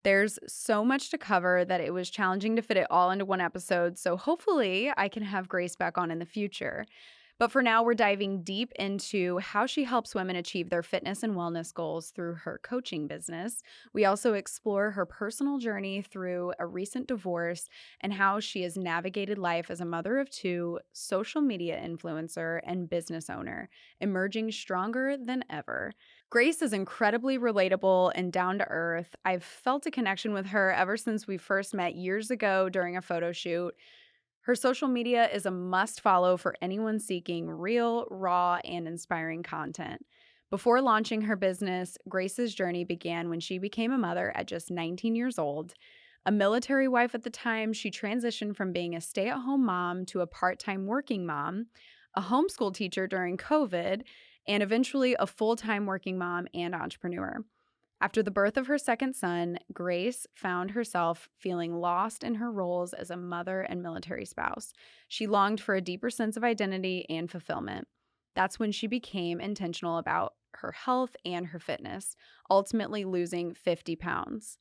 There's so much to cover that it was challenging to fit it all into one episode, so hopefully I can have Grace back on in the future. But for now, we're diving deep into how she helps women achieve their fitness and wellness goals through her coaching business. We also explore her personal journey through a recent divorce and how she has navigated life as a mother of two, social media influencer, and business owner, emerging stronger than ever. Grace is incredibly relatable and down to earth. I've felt a connection with her ever since we first met years ago during a photo shoot. Her social media is a must follow for anyone seeking real, raw, and inspiring content. Before launching her business, Grace's journey began when she became a mother at just 19 years old. A military wife at the time, she transitioned from being a stay-at-home mom to a part-time working mom, a homeschool teacher during COVID, and eventually a full-time working mom and entrepreneur. After the birth of her second son, Grace found herself feeling lost in her roles as a mother and military spouse. She longed for a deeper sense of identity and fulfillment. That's when she became intentional about her health and her fitness, ultimately losing 50 pounds.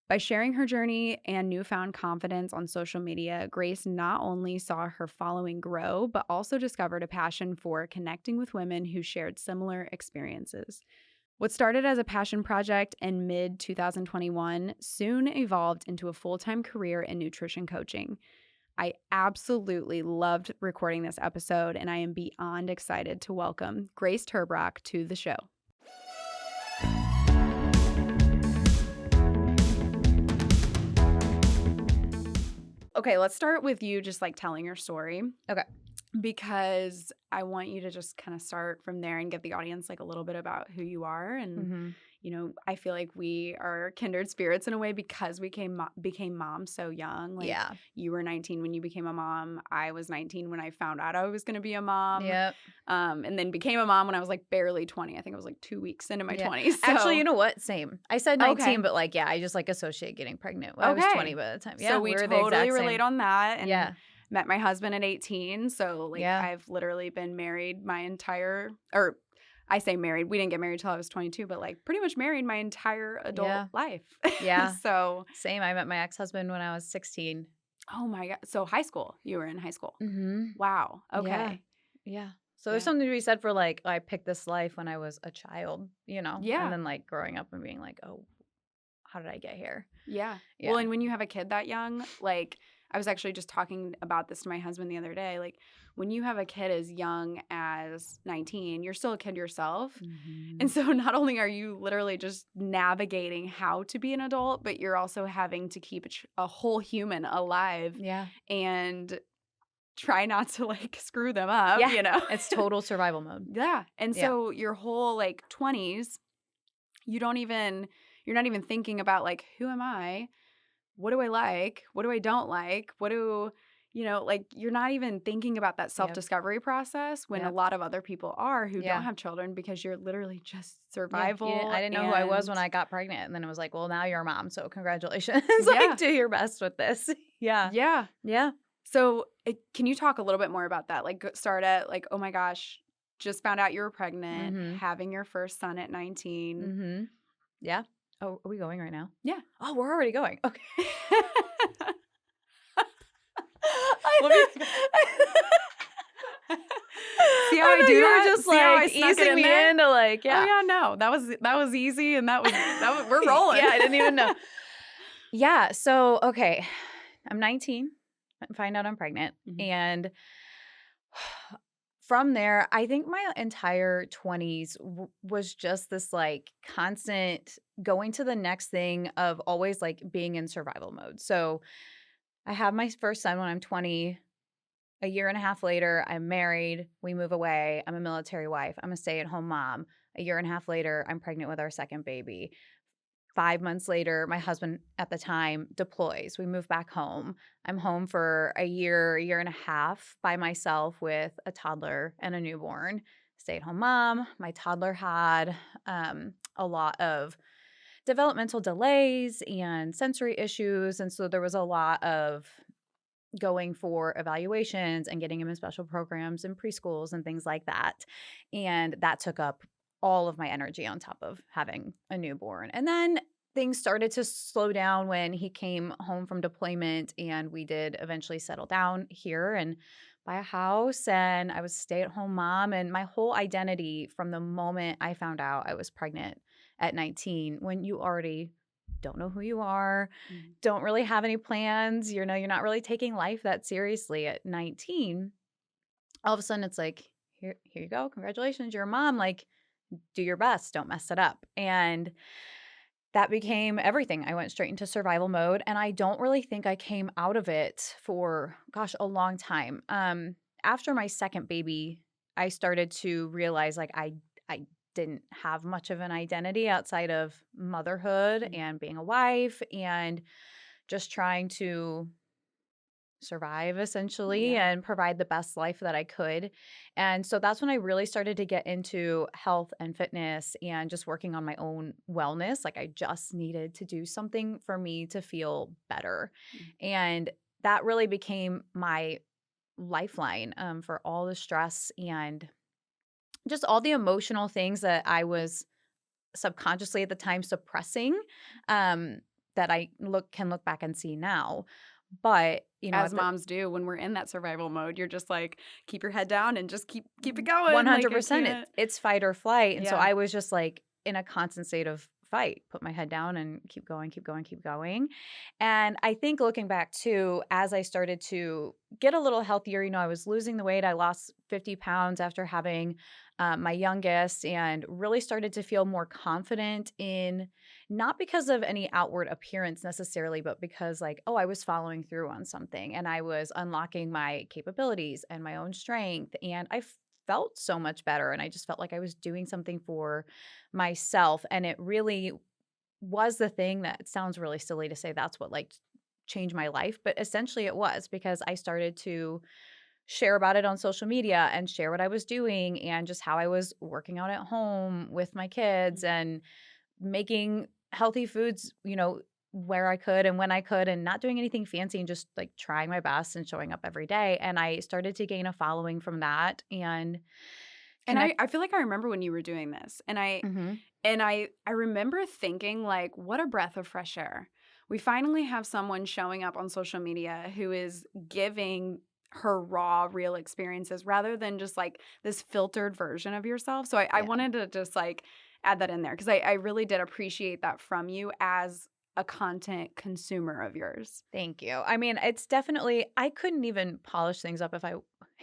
By sharing her journey and newfound confidence on social media, Grace not only saw her following grow, but also discovered a passion for connecting with women who shared similar experiences. What started as a passion project in mid-2021 soon evolved into a full-time career in nutrition coaching. I absolutely loved recording this episode, and I am beyond excited to welcome Grace Terbrock to the show. Okay, let's start with you just like telling your story. Okay. Because I want you to just kind of start from there and give the audience like a little bit about who you are. And, I feel like we are kindred spirits in a way because we became moms so young. Like you were 19 when you became a mom. I was 19 when I found out I was going to be a mom. Yep. And then became a mom when I was like barely 20. I think I was like 2 weeks into my 20s. So. Actually, you know what? Same. I said 19, but like, I just like associate getting pregnant. Well, I was 20 by the time. Yeah, so we totally relate on that. And met my husband at 18. So I've literally been married my entire, or I say married, we didn't get married till I was 22, but like pretty much married my entire adult life. Yeah. So same. I met my ex-husband when I was 16. Oh my God. So high school, you were in high school. Mm-hmm. Wow. Okay. Yeah. So there's something to be said for like, I picked this life when I was a child, Yeah. And then like growing up and being like, oh, how did I get here? Yeah. Well, and when you have a kid that young, like I was actually just talking about this to my husband the other day. Like when you have a kid as young as 19, you're still a kid yourself. Mm-hmm. And so not only are you literally just navigating how to be an adult, but you're also having to keep a whole human alive. Yeah. And try not to like screw them up, It's total survival mode. Yeah. And so your whole like 20s, you're not even thinking about like, who am I? What do I like? What do I don't like? You're not even thinking about that self-discovery process when a lot of other people are who don't have children because you're literally just survival. I didn't know who I was when I got pregnant. And then it was like, well, now you're a mom. So congratulations. Do your best with this. Yeah. So can you talk a little bit more about that? Like start at like, oh my gosh, just found out you were pregnant, having your first son at 19. Mm-hmm. Yeah. Oh, are we going right now? Yeah. Oh, we're already going. Okay. See how I do that? You were just like easing me into like, Oh yeah, no, that was easy, and that was we're rolling. I didn't even know. Yeah. So okay, I'm 19. I find out I'm pregnant, and from there, I think my entire 20s was just this like constant going to the next thing of always like being in survival mode. So I have my first son when I'm 20. A year and a half later, I'm married. We move away. I'm a military wife. I'm a stay-at-home mom. A year and a half later, I'm pregnant with our second baby. 5 months later, my husband at the time deploys. We move back home. I'm home for a year and a half by myself with a toddler and a newborn. Stay-at-home mom. My toddler had a lot of developmental delays and sensory issues. And so there was a lot of going for evaluations and getting him in special programs and preschools and things like that. And that took up all of my energy on top of having a newborn. And then things started to slow down when he came home from deployment, and we did eventually settle down here and buy a house, and I was a stay-at-home mom, and my whole identity from the moment I found out I was pregnant at 19, when you already don't know who you are, Mhm. don't really have any plans, you're not really taking life that seriously at 19. All of a sudden it's like, here you go, congratulations, you're a mom, like, do your best, don't mess it up. And that became everything. I went straight into survival mode, and I don't really think I came out of it for, gosh, a long time. After my second baby, I started to realize, like, I didn't have much of an identity outside of motherhood Mhm. and being a wife and just trying to survive essentially Yeah. and provide the best life that I could. And so that's when I really started to get into health and fitness and just working on my own wellness. Like I just needed to do something for me to feel better. Mhm. And that really became my lifeline for all the stress and just all the emotional things that I was subconsciously at the time suppressing, um, that I can look back and see now. But, As at the moms do when we're in that survival mode, you're just like, "Keep your head down and just keep it going." Like, I 100%, can't. it's fight or flight, and so Yeah. I was just, like, in a constant state of fight, put my head down and keep going, keep going, keep going, and I think looking back too, as I started to get a little healthier, I was losing the weight, I lost 50 pounds after having, my youngest, and really started to feel more confident in not because of any outward appearance necessarily, but because, like, oh, I was following through on something, and I was unlocking my capabilities and my own strength, and I felt so much better, and I just felt like I was doing something for myself, and it really was the thing that sounds really silly to say that's what, like, changed my life, but essentially it was because I started to share about it on social media and share what I was doing and just how I was working out at home with my kids Mhm. and making healthy foods, where I could and when I could and not doing anything fancy and just like trying my best and showing up every day. And I started to gain a following from that and And connect. I feel like I remember when you were doing this, and Mhm. I remember thinking, like, "What a breath of fresh air." We finally have someone showing up on social media who is giving her raw, real experiences rather than just, like, this filtered version of yourself, so I Yeah. wanted to just, like, add that in there because I really did appreciate that from you as a content consumer of yours. Thank you. I mean, it's definitely I couldn't even polish things up if I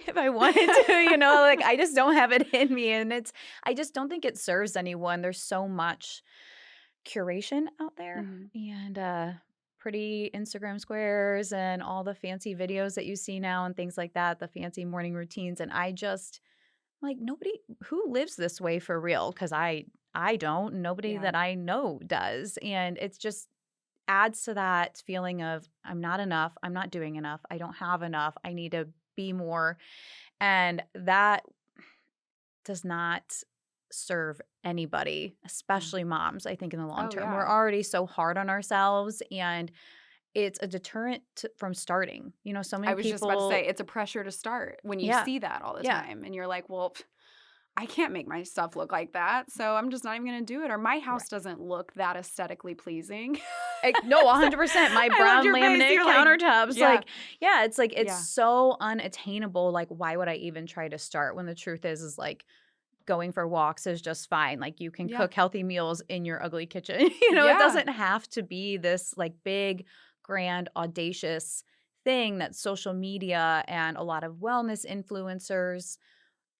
if I wanted to, like I just don't have it in me and I just don't think it serves anyone. There's so much curation out there Mhm. and pretty Instagram squares and all the fancy videos that you see now and things like that, the fancy morning routines and I just like nobody who lives this way for real cuz I don't, nobody Yeah. that I know does and it's just adds to that feeling of I'm not enough, I'm not doing enough, I don't have enough, I need to be more. And that does not serve anybody, Mm. especially moms, I think in the long Oh, term. We're yeah. already so hard on ourselves and it's a deterrent from starting. So I many was just about to say, people, it's a pressure to start when you yeah, see that all the yeah, time, and you're like, "Well, I can't make my stuff look like that, so I'm just not even gonna do it," or, "My house right. doesn't look that aesthetically pleasing." No, So 100%. My I loved brown your face, laminate you're like, countertops, "Yeah, like, yeah, it's like it's yeah, so unattainable. Like, why would I even try to start when the truth is like going for walks is just fine. Like you can yeah, cook healthy meals in your ugly kitchen. It yeah." doesn't have to be this like big, grand, audacious thing that social media and a lot of wellness influencers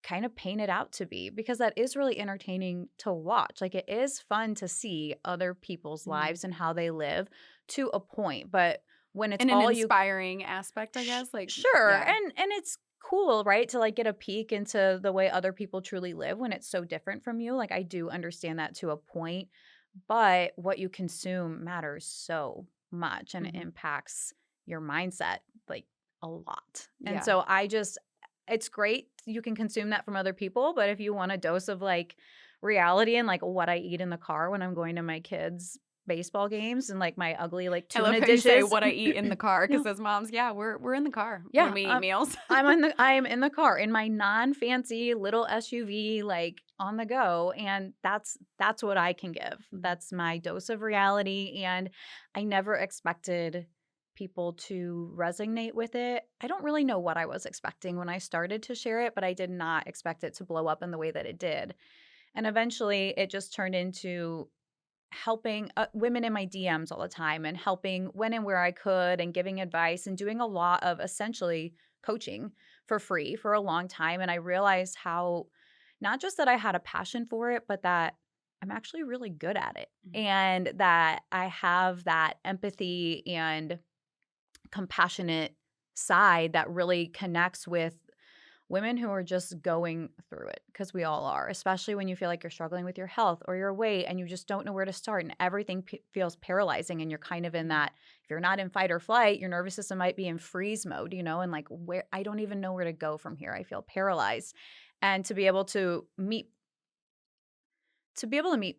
kind of paint it out to be because that is really entertaining to watch. Like it is fun to see other people's Mhm. lives and how they live to a point, but when it's In an all you inspiring aspect, I guess, like, Sure, yeah. and it's cool, right, to, like, get a peek into the way other people truly live when it's so different from you, like, I do understand that to a point, but what you consume matters so much, and it Mhm. impacts your mindset, like, a lot, and Yeah. so it's great you can consume that from other people, but if you want a dose of, like, reality and, like, what I eat in the car when I'm going to my kids' baseball games and, like, my ugly, like, I love tuna how you say dishes. what I eat in the car No. because as moms, yeah, we're in the car when Yeah, we eat meals. I am in the car in my non-fancy little SUV, like, on the go, and that's what I can give. Mhm. That's my dose of reality, and I never expected people to resonate with it. I don't really know what I was expecting when I started to share it, but I did not expect it to blow up in the way that it did. And eventually it just turned into helping women in my DMs all the time and helping when and where I could and giving advice and doing a lot of essentially coaching for free for a long time. And I realized how not just that I had a passion for it, but that I'm actually really good at it Mhm. and that I have that empathy and compassionate side that really connects with women who are just going through it because we all are, especially when you feel like you're struggling with your health or your weight and you just don't know where to start and everything feels paralyzing and you're kind of in Mhm. that if you're not in fight or flight, your nervous system might be in freeze mode, and like where I don't even know where to go from here. I feel paralyzed. And to be able to meet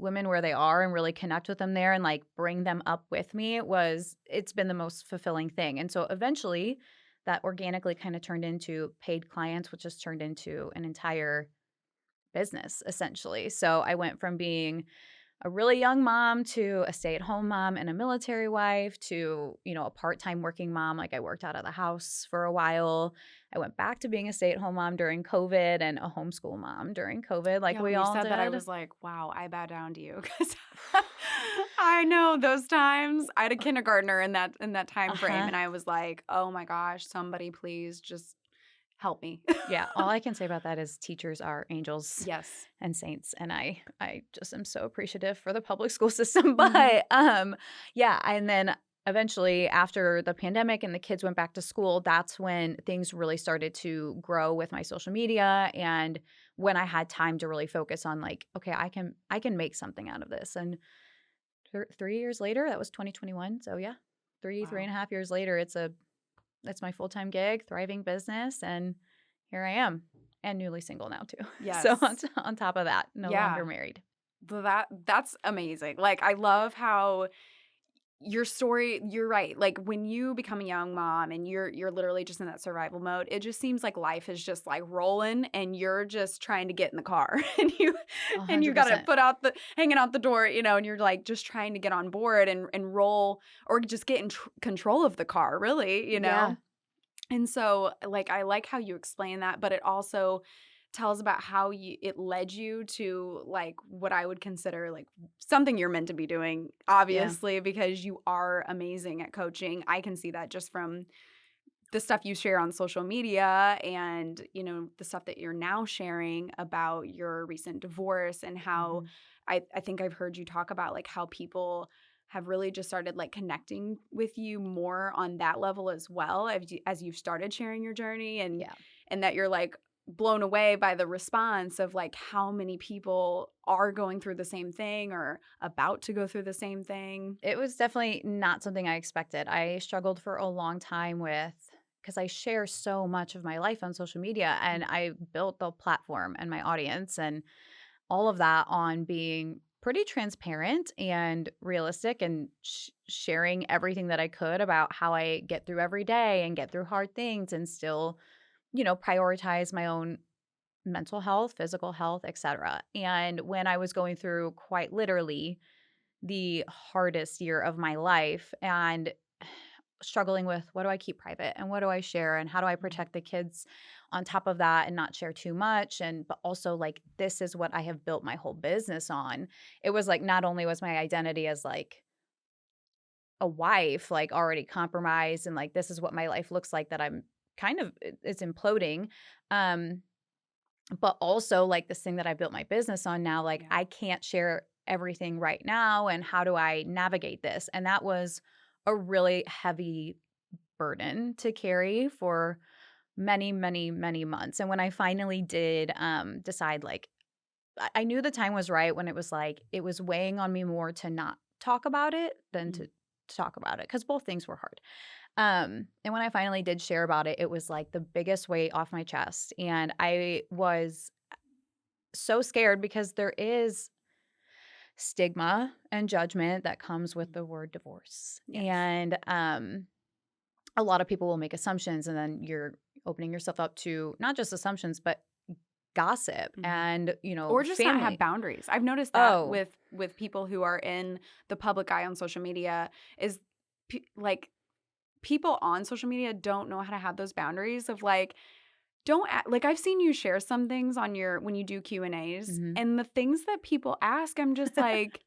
women where they are and really connect with them there and like bring them up with me it's been the most fulfilling thing. And so eventually that organically kind of turned into paid clients, which has turned into an entire business essentially. So I went from being a really young mom to a stay-at-home mom and a military wife to, a part-time working mom. Like I worked out of the house for a while. I went back to being a stay-at-home mom during COVID and a homeschool mom during COVID like Yeah, we when you all said that, I did. was like, "Wow, I bow down to you," because I know those times. I had a kindergartner in that time frame, Uh-huh. and I was like, "Oh my gosh, somebody please just help me." Yeah, all I can say about that is teachers are angels Yes. and saints, and I just am so appreciative for the public school system, Mhm. but, yeah, and then eventually after the pandemic and the kids went back to school, that's when things really started to grow with my social media and when I had time to really focus on, like, "Okay, I can make something out of this," and 3 years later, that was 2021, so yeah, three Wow. and a half years later, it's my full-time gig, thriving business, and here I am, and newly single now too. So on Yes. on top of that, no longer Yeah. married. That's amazing. Like, I love how your story, you're right. Like when you become a young mom and you're literally just in that survival mode, it just seems like life is just like rolling and you're just trying to get in the car and you got to 100%. put out the hanging out the door, and you're like just trying to get on board and roll or just get in control of the car, really, Yeah, And so, like, I like how you explain that, but it also tells about how it led you to, like, what I would consider, like, something you're meant to be doing, yeah. obviously, because you are amazing at coaching. I can see that just from the stuff you share on social media and, the stuff that you're now sharing about your recent divorce and how Mhm. I think I've heard you talk about, like, how people have really just started, like, connecting with you more on that level as well as you've started sharing your journey Yeah. and that you're, like, blown away by the response of, like, how many people are going through the same thing or about to go through the same thing. It was definitely not something I expected. I struggled for a long time with because I share so much of my life on social media, and Mm, I built the platform and my audience and all of that on being pretty transparent and realistic and sharing everything that I could about how I get through every day and get through hard things and still, prioritize my own mental health, physical health, etc. And when I was going through quite literally the hardest year of my life and struggling with what do I keep private and what do I share and how do I mhm. protect the kids on top of that and not share too much and but also like this is what I have built my whole business on. It was like not only was my identity as like a wife like already compromised and like this is what my life looks like that I'm kind of it's imploding. Um but also like this thing that I built my business on now like Yeah. I can't share everything right now and how do I navigate this? And that was a really heavy burden to carry for many, many, many months. And when I finally did decide, like, I knew the time was right when it was like, it was weighing on me more to not talk about it than Mm. to talk about it because both things were hard. And when I finally did share about it, it was like the biggest weight off my chest. And I was so scared because there is stigma and judgment that comes with Mm. the word divorce. Yes. And a lot of people will make assumptions and then you're opening yourself up to not just assumptions but gossip Mhm. and, Or just not have family. boundaries. I've noticed that Oh, with people who are in the public eye on social media is like people on social media don't know how to have those boundaries of like don't like I've seen you share some things on your when you do Q&As mhm. and the things that people ask I'm just like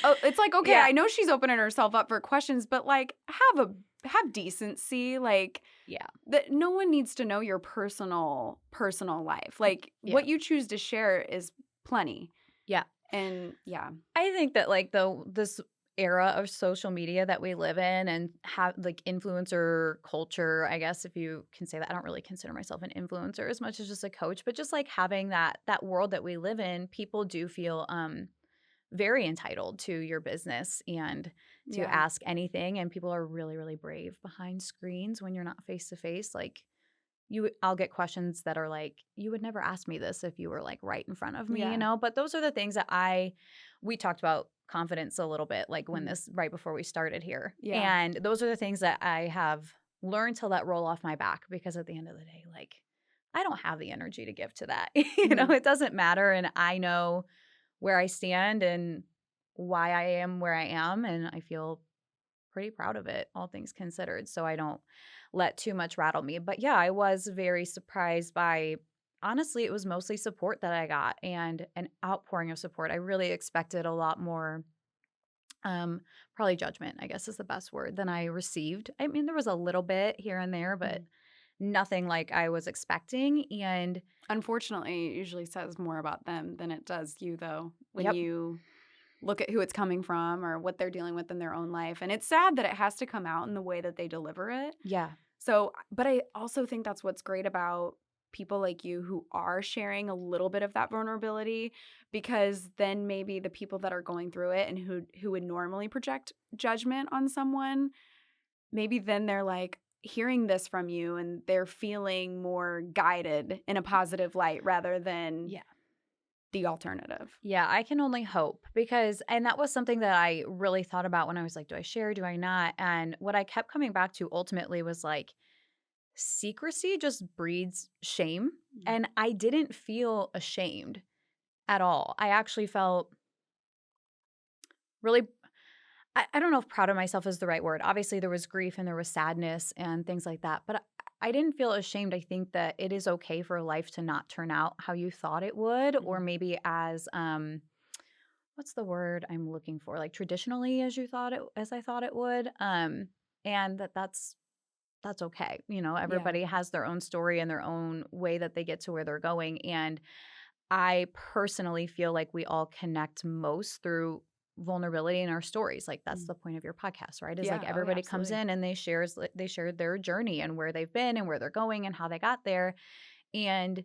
oh it's like okay Yeah. I know she's opening herself up for questions but like have decency like Yeah. that no one needs to know your personal life like Yeah. what you choose to share is plenty Yeah. and yeah. I think that like this era of social media that we live in and have like influencer culture, I guess if you can say that. I don't really consider myself an influencer as much as just a coach, but just like having that world that we live in, people do feel very entitled to your business and to Yeah. ask anything, and people are really really brave behind screens when you're not face to face. Like I'll get questions that are like, "You would never ask me this if you were, like, right in front of me," Yeah. but those are the things that we talked about confidence a little bit, like, when Mhm. this right before we started here, Yeah. and those are the things that I have learned to let roll off my back because at the end of the day, like, I don't have the energy to give to that, Mhm. it doesn't matter, and I know where I stand and why I am where I am, and I feel pretty proud of it, all things considered, so I don't let too much rattle me. But yeah, I was very surprised by honestly, it was mostly support that I got and an outpouring of support. I really expected a lot more um probably judgment, I guess is the best word, than I received. I mean, there was a little bit here and there, but Mhm. nothing like I was expecting and Unfortunately, it usually says more about them than it does you, though, when yep. you look at who it's coming from or what they're dealing with in their own life. And it's sad that it has to come out in the way that they deliver it. Yeah. So, but I also think that's what's great about people like you who are sharing a little bit of that vulnerability because then maybe the people that are going through it and who would normally project judgment on someone maybe then they're like hearing this from you and they're feeling more guided in a positive light rather than Yeah. the alternative. Yeah, I can only hope because and that was something that I really thought about when I was like, do I share, do I not? And what I kept coming back to ultimately was like secrecy just breeds shame. Mhm. And I didn't feel ashamed at all. I actually felt really I don't know if proud of myself is the right word. Obviously, there was grief and there was sadness and things like that, but I didn't feel ashamed. I think that it is okay for life to not turn out how you thought it would, or Mhm. maybe as what's the word I'm looking for? Like traditionally as I thought it would. And that's okay. Yeah. Everybody has their own story and their own way that they get to where they're going. And I personally feel like we all connect most through vulnerability in our stories. Like that's Mm. the point of your podcast, right? Is like Yeah. Oh, yeah, everybody comes absolutely. in and they share their journey and where they've been and where they're going and how they got there. And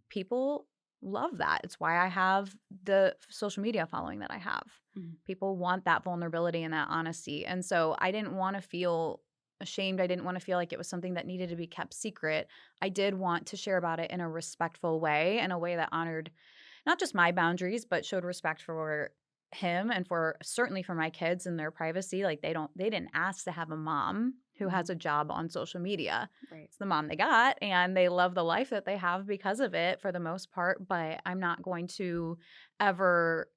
people love that. It's why I have the social media following that I have. Mhm. People want that vulnerability and that honesty. And so I didn't want to feel ashamed. I didn't want to feel like it was something that needed to be kept secret. I did want to share about it in a respectful way, in a way that honored not just my boundaries, but showed respect for him and for certainly for my kids and their privacy. Like they didn't ask to have a mom who has Mhm. a job on social media. Right. It's the mom they got and they love the life that they have because of it for the most part, but I'm not going to ever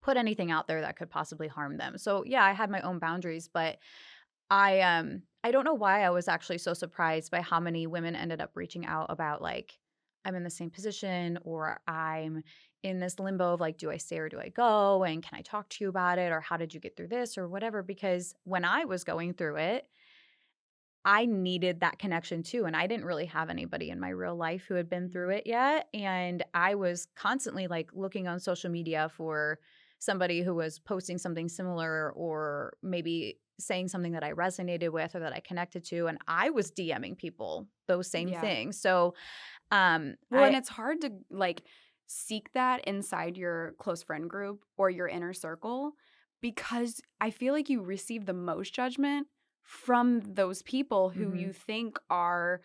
put anything out there that could possibly harm them. So yeah, I had my own boundaries, but I don't know why I was actually so surprised by how many women ended up reaching out about like I'm in the same position or I'm in this limbo of like do I stay or do I go and can I talk to you about it or how did you get through this or whatever because when I was going through it I needed that connection too and I didn't really have anybody in my real life who had been through Mhm. it yet and I was constantly like looking on social media for somebody who was posting something similar or maybe saying something that I resonated with or that I connected to and I was DMing people those same Yeah. things. So Well, and I it's hard to like seek that inside your close friend group or your inner circle because I feel like you receive the most judgment from those people who mhm, you think are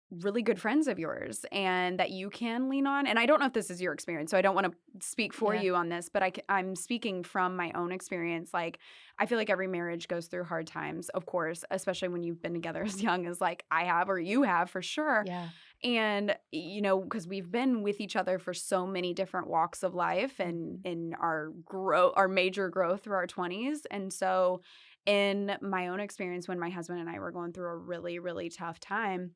really good friends of yours and that you can lean on. And I don't know if this is your experience, so I don't want to speak for yeah. you on this, but I'm speaking from my own experience. Like, I feel like every marriage goes through hard times, of course, especially when you've been together as young as like I have or you have for sure. Yeah. And, because we've been with each other for so many different walks of life and Mhm. in our major growth through our 20s. And so in my own experience, when my husband and I were going through a really, really tough time,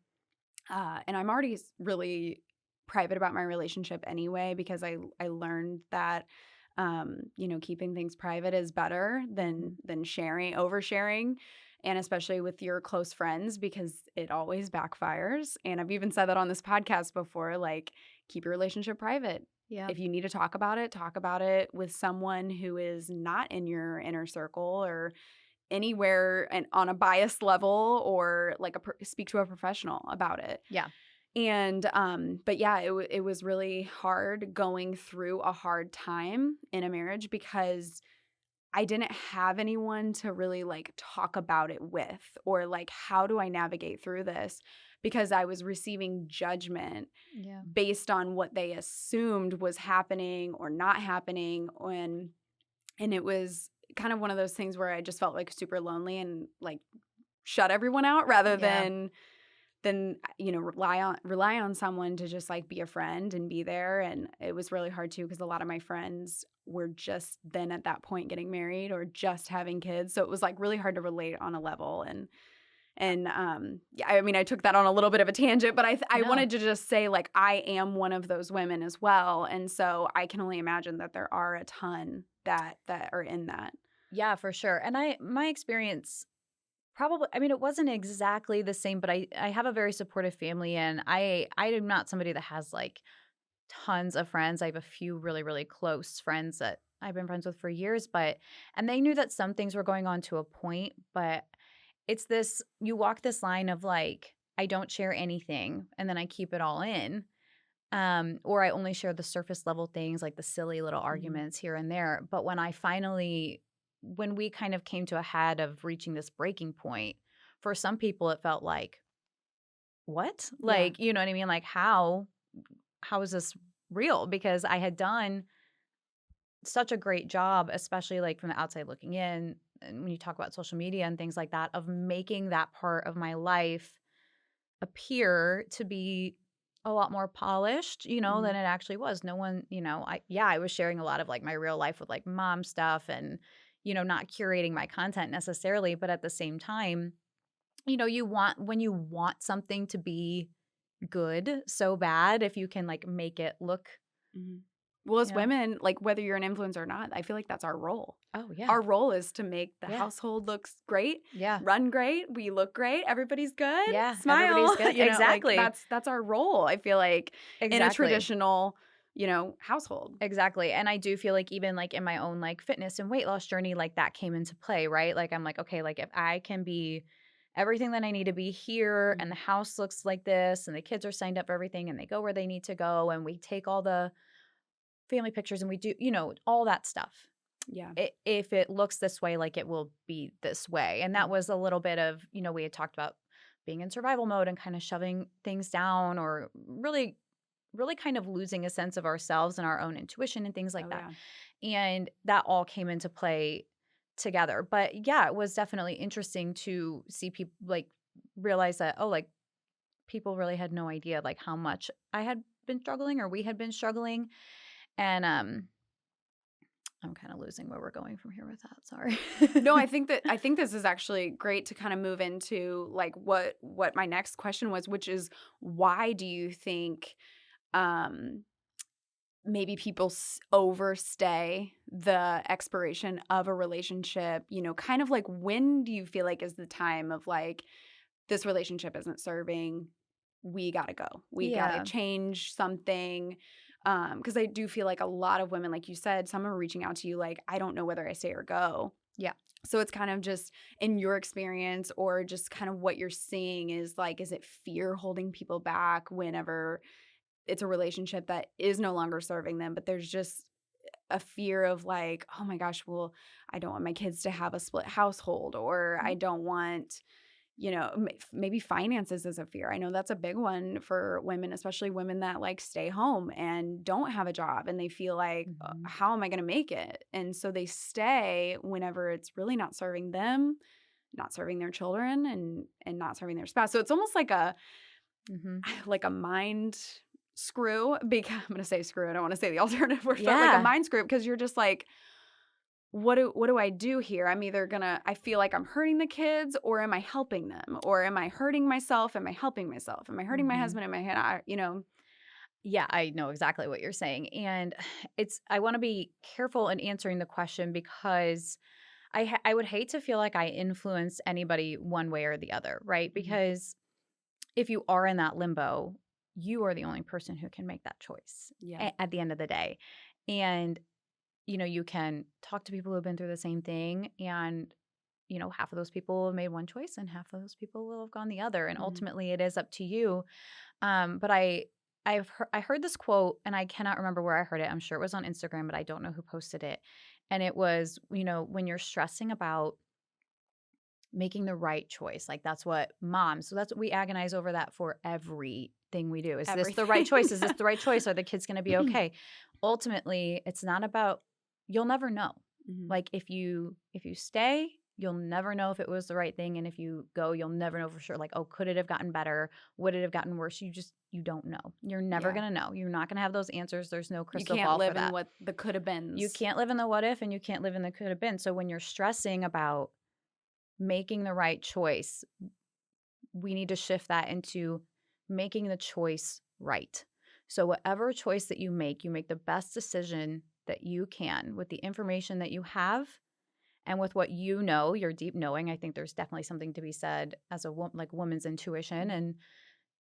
and I'm already really private about my relationship anyway, because I learned that keeping things private is better Mhm. than oversharing, and especially with your close friends, because it always backfires. And I've even said that on this podcast before, like, keep your relationship private. Yeah. If you need to talk about it with someone who is not in your inner circle or anywhere and on a biased level, or like speak to a professional about it. Yeah. And but yeah, it was really hard going through a hard time in a marriage, because I didn't have anyone to really like talk about it with, or like, how do I navigate through this, because I was receiving judgment Yeah. based on what they assumed was happening or not happening. And it was kind of one of those things where I just felt like super lonely and like shut everyone out, rather Yeah. than rely on someone to just like be a friend and be there. And it was really hard too, because a lot of my friends were just then at that point getting married or just having kids, so it was like really hard to relate on a level. And yeah, I mean, I took that on a little bit of a tangent, but I No. wanted to just say, like, I am one of those women as well, and so I can only imagine that there are a ton that are in that. Yeah, for sure. And my experience probably, I mean, it wasn't exactly the same, but I have a very supportive family, and I am not somebody that has like tons of friends. I have a few really, really close friends that I've been friends with for years, but and they knew that some things were going on to a point, but it's this you walk this line of like, I don't share anything and then I keep it all in. Or I only share the surface level things, like the silly little Mhm. arguments here and there. But when we kind of came to a head of reaching this breaking point, for some people it felt like, what? Yeah. Like, you know what I mean? Like, how is this real? Because I had done such a great job, especially like from the outside looking in, and when you talk about social media and things like that, of making that part of my life appear to be a lot more polished, than Mhm. it actually was. No one, I was sharing a lot of like my real life with like mom stuff and, not curating my content necessarily, but at the same time, when you want something to be good so bad, if you can like make it look, Mhm. Well, you as know, women, like, whether you're an influencer or not, I feel like that's our role. oh yeah, Our role is to make the yeah, household looks great, yeah, run great, we look great, everybody's good, yeah, everybody's smile, good. like, Exactly. that's our role, I feel like, in a Exactly. traditional, household. Exactly, and I do feel like even, like, in my own, like, fitness and weight loss journey, like, that came into play, right? Like, I'm like, "Okay, like, if I can be everything that I need to be here, and the Mhm. house looks like this, and the kids are signed up for everything, and they go where they need to go, and we take all the family pictures, and we do" all that stuff. Yeah. If it looks this way, like, it will be this way, and that Mhm. was a little bit of we had talked about being in survival mode and kinda shoving things down, or really kind of losing a sense of ourselves and our own intuition and things like Oh, that. yeah. And that all came into play together. But yeah, it was definitely interesting to see people like realize that, oh, like people really had no idea like how much I had been struggling or we had been struggling. And I'm kind of losing where we're going from here with that. Sorry. No, I think this is actually great to kind of move into, like, what my next question was, which is, why do you think, um maybe people overstay the expiration of a relationship? Kind of like, when do you feel like is the time of like, this relationship isn't serving, we gotta go, we gotta Yeah. change something? Because I do feel like a lot of women, like you said, some are reaching out to you like, I don't know whether I stay or go. Yeah. So it's kind of just in your experience, or just kind of what you're seeing, is like, is it fear holding people back whenever it's a relationship that is no longer serving them, but there's just a fear of like, oh my gosh, well, I don't want my kids to have a split household, or I Mhm. don't want, maybe finances is a fear. I know that's a big one for women, especially women that like stay home and don't have a job, and they feel like, Mhm. how am I going to make it? And so they stay whenever it's really not serving them, not serving their children, and not serving their spouse. So it's almost like Mhm. like a mind screw because I'm going to say screw. I don't want to say the alternative word, but like a Yeah. mind screw because you're just like, what do I do here? I'm either gonna I feel like I'm hurting the kids or am I helping them? Or am I hurting myself? Am I helping myself? Am I hurting my Mhm. husband? Am I Yeah, I know exactly what you're saying, and I wanna be careful in answering the question because I would hate to feel like I influence anybody one way or the other, right? Mhm. Because if you are in that limbo, you are the only person who can make that choice Yeah. at the end of the day. And, you can talk to people who have been through the same thing, and, half of those people have made one choice and half of those people will have gone the other. And Mhm. ultimately, it is up to you. But I heard this quote, and I cannot remember where I heard it. I'm sure it was on Instagram, but I don't know who posted it. And it was, when you're stressing about making the right choice. Like that's what moms, so that's what we agonize over that for everything we do. Is this the right Everything. choice? Is this the right choice? Are the kids going to be okay? Ultimately, it's not about you'll never know. Mhm. Like if you stay, you'll never know if it was the right thing, and if you go, you'll never know for sure. Like, oh, could it have gotten better? Would it have gotten worse? You don't know. You're never Yeah. going to know. You're not going to have those answers. There's no You crystal can't ball for live in that. what the coulda You beens. can't live in the what if, and you can't live in the could have been. So when you're stressing about making the right choice, we need to shift that into making the choice right. So, whatever choice that you make the best decision that you can with the information that you have and with what you know, your deep knowing. I think there's definitely something to be said as a like woman's intuition Mhm.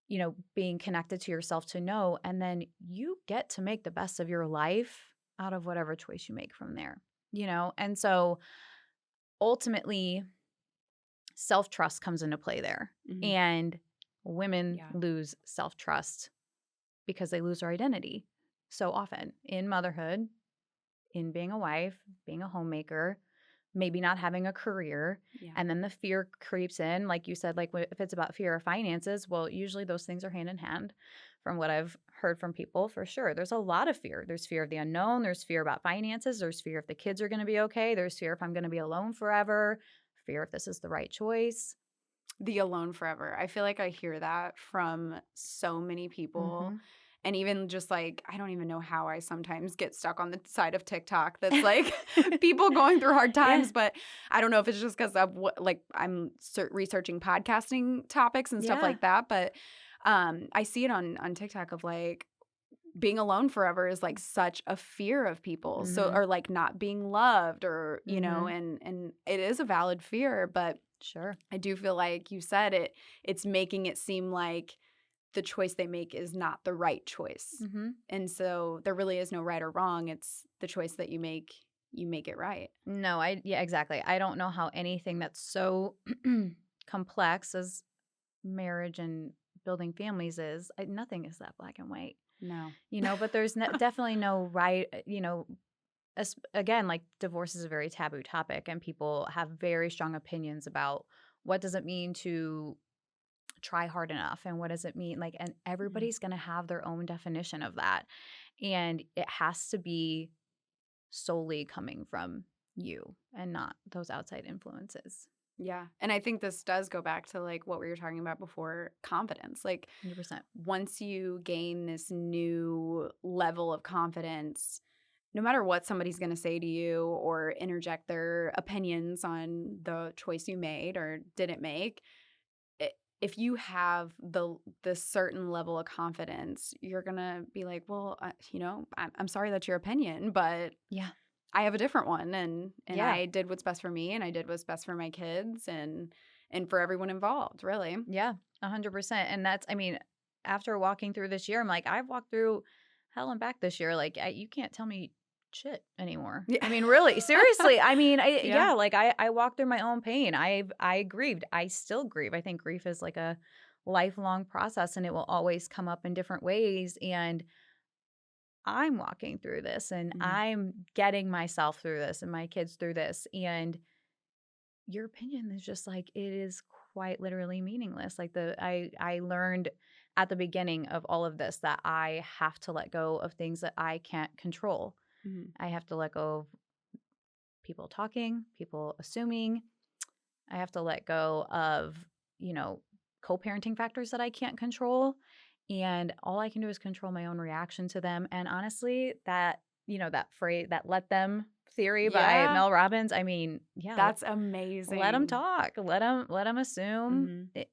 and being connected to yourself to know, and then you get to make the best of your life out of whatever choice you make from there. And so ultimately self trust comes into play there. Mhm. And women Yeah. lose self trust because they lose their identity so often in motherhood, in being a wife, being a homemaker, maybe not having a career. Yeah. And then the fear creeps in. Like you said, like if it's about fear of finances, well, usually those things are hand in hand from what I've heard from people for sure. There's a lot of fear. There's fear of the unknown. There's fear about finances. There's fear if the kids are going to be okay. There's fear if I'm going to be alone forever. Fear if this is the right choice. The alone forever. I feel like I hear that from so many people. Mhm. And even just like, I don't even know how I sometimes get stuck on the side of TikTok that's like people going through hard Yeah. times. But I don't know if it's just because of what, like, I'm researching podcasting topics and stuff Yeah. like that. But I see it on TikTok of like, being alone forever is like such a fear of people. So, Mhm. or like not being loved or, Mhm. and it is a valid fear, but Sure. I do feel like you said it's making it seem like the choice they make is not the right choice. Mhm. And so there really is no right or wrong. It's the choice that you make it right. No, yeah, exactly. I don't know how anything that's so complex as marriage and building families is. Nothing is that black and white. No. But there's definitely no right, again, like divorce is a very taboo topic and people have very strong opinions about what does it mean to try hard enough and what does it mean like, and Mhm. everybody's going to have their own definition of that, and it has to be solely coming from you and not those outside influences. Yeah. And I think this does go back to like what we were talking about before, confidence. Like 100%. once you gain this new level of confidence, no matter what somebody's going to say to you or interject their opinions on the choice you made or didn't make, if you have the certain level of confidence, you're going to be like, well, I'm sorry that's your opinion, but Yeah. I have a different one and Yeah. I did what's best for me and I did what's best for my kids and for everyone involved, really. Yeah. 100%. And that's, I mean, after walking through this year, I'm like, I've walked through hell and back this year. Like, you can't tell me shit anymore. Yeah. I mean, really, seriously. I mean, Yeah. yeah, like I walked through my own pain. I grieved. I still grieve. I think grief is like a lifelong process and it will always come up in different ways. And I'm walking through this and Mhm. I'm getting myself through this and my kids through this. And your opinion is just like it is quite literally meaningless. Like I learned at the beginning of all of this that I have to let go of things that I can't control. Mhm. I have to let go of people talking, people assuming. I have to let go of, you know, co-parenting factors that I can't control. And all I can do is control my own reaction to them. And honestly, that, that phrase, that let them theory by Yeah. Mel Robbins, I mean, yeah, That's let them amazing. talk. Let them assume. Mhm.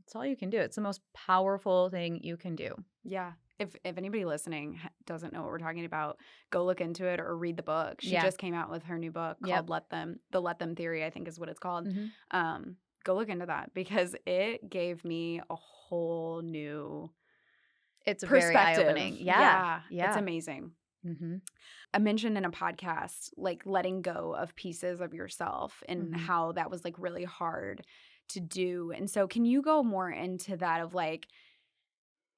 It's all you can do. It's the most powerful thing you can do. Yeah. If anybody listening doesn't know what we're talking about, go look into it or read the book. She Yeah. just came out with her new book Yep. called The Let Them Theory, I think is what it's called. Mhm. Go look into that because it gave me a whole new It's very perspective. eye-opening. Yeah. Yeah, it's Yeah. amazing. Mhm. I mentioned in a podcast, like letting go of pieces of yourself and Mhm. how that was like really hard to do. And so, can you go more into that of like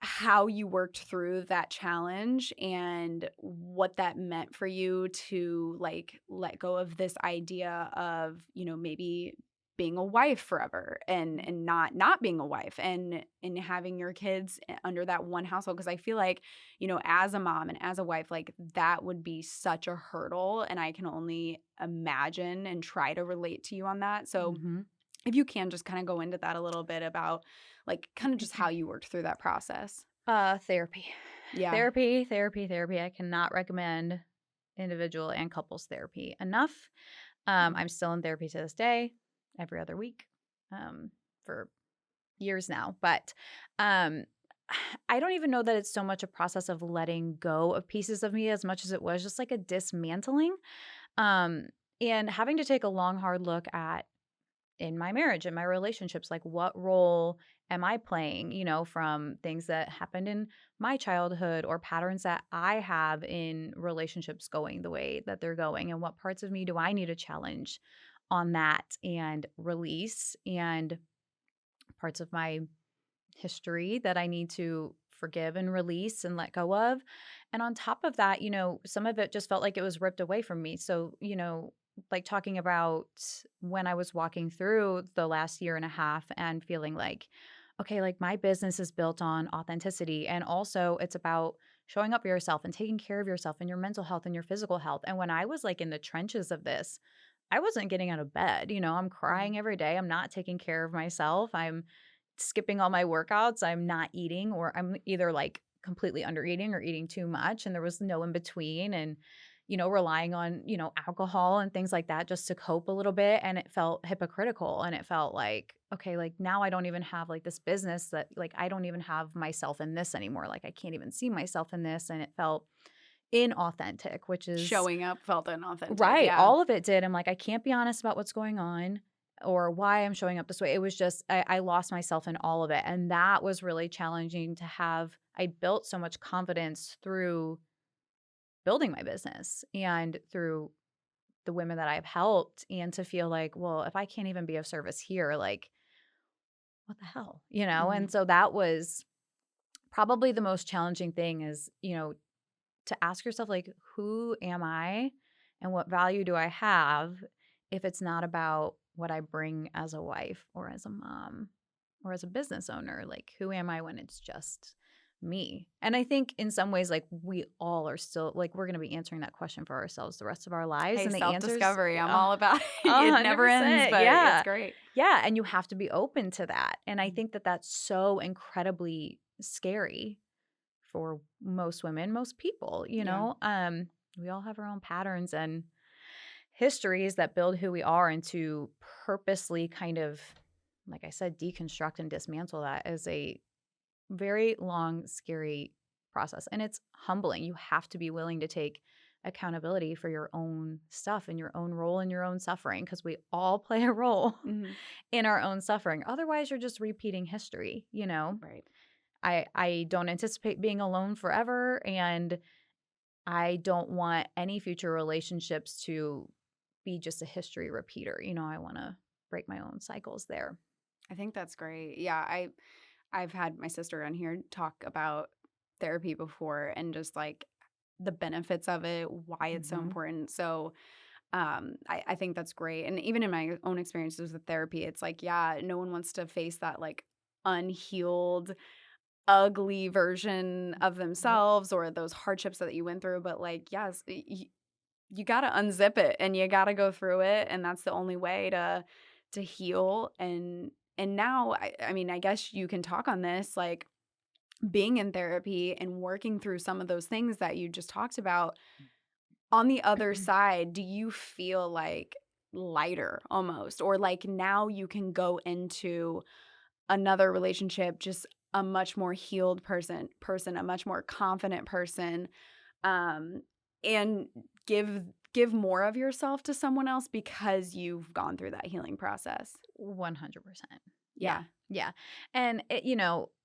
how you worked through that challenge and what that meant for you to like let go of this idea of, maybe being a wife forever and not being a wife and having your kids under that one household because I feel like, as a mom and as a wife like that would be such a hurdle and I can only imagine and try to relate to you on that. So Mhm. if you can just kind of go into that a little bit about like kind of just how you worked through that process. Therapy. Yeah. Therapy, therapy, therapy. I cannot recommend individual and couples therapy enough. Mhm. I'm still in therapy to this day, every other week, for years now. But um, I don't even know that it's so much a process of letting go of pieces of me as much as it was just like a dismantling, um, and having to take a long, hard look at in my marriage and my relationships, like what role am I playing, from things that happened in my childhood or patterns that I have in relationships going the way that they're going, and what parts of me do I need to challenge on that and release, and parts of my history that I need to forgive and release and let go of. And on top of that, some of it just felt like it was ripped away from me. So, like talking about when I was walking through the last year and a half and feeling like, okay, like my business is built on authenticity. And also it's about showing up for yourself and taking care of yourself and your mental health and your physical health. And when I was like in the trenches of this, I wasn't getting out of bed. I'm Mhm. crying every day. I'm not taking care of myself. I'm skipping all my workouts. I'm not eating, or I'm either like completely under eating or eating too much. And there was no in between. And, relying on, alcohol and things like that just to cope a little bit. And it felt hypocritical. And it felt like, okay, like now I don't even have like this business that like I don't even have myself in this anymore. Like I can't even see myself in this. And it felt inauthentic, which is Showing up felt inauthentic, right. yeah. All of it did. I'm like, I can't be honest about what's going on or why I'm showing up this way. It was just, I lost myself in all of it. And that was really challenging to have. I built so much confidence through building my business and through the women that I've helped, and to feel like, well, if I can't even be of service here, like, what the hell, And Mhm. so that was probably the most challenging thing is, to ask yourself, like, who am I and what value do I have if it's not about what I bring as a wife or as a mom or as a business owner? Like, who am I when it's just me? And I think in some ways, like, we all are still, like, we're going to be answering that question for ourselves the rest of our lives. Hey, And the answers, self-discovery, I'm uh, all about it. It never ends, 100%. but it's Yeah. great. Yeah. And you have to be open to that. And I Mhm. think that that's so incredibly scary for most women, most people, Yeah. we all have our own patterns and histories that build who we are, and to purposely kind of, like I said, deconstruct and dismantle that is a very long, scary process. And it's humbling. You have to be willing to take accountability for your own stuff and your own role in your own suffering, because we all play a role Mhm. in our own suffering. Otherwise, you're just repeating history. Right. I don't anticipate being alone forever, and I don't want any future relationships to be just a history repeater. I want to break my own cycles there. I think that's great. Yeah, I've had my sister on here talk about therapy before and just like the benefits of it, why it's so Mhm. important. So I think that's great. And even in my own experiences with therapy, it's like, yeah, no one wants to face that like unhealed, ugly version of Nope. themselves or those hardships that you went through. But like, yes, you got to unzip it and you got to go through it. And that's the only way to heal And now, I mean, I guess you can talk on this, like being in therapy and working through some of those things that you just talked about. On the other side, do you feel like lighter almost, or like now you can go into another relationship just a much more healed person, a much more confident person, um, and give more of yourself to someone else because you've gone through that healing process? 100%. Yeah. Yeah. Yeah. And,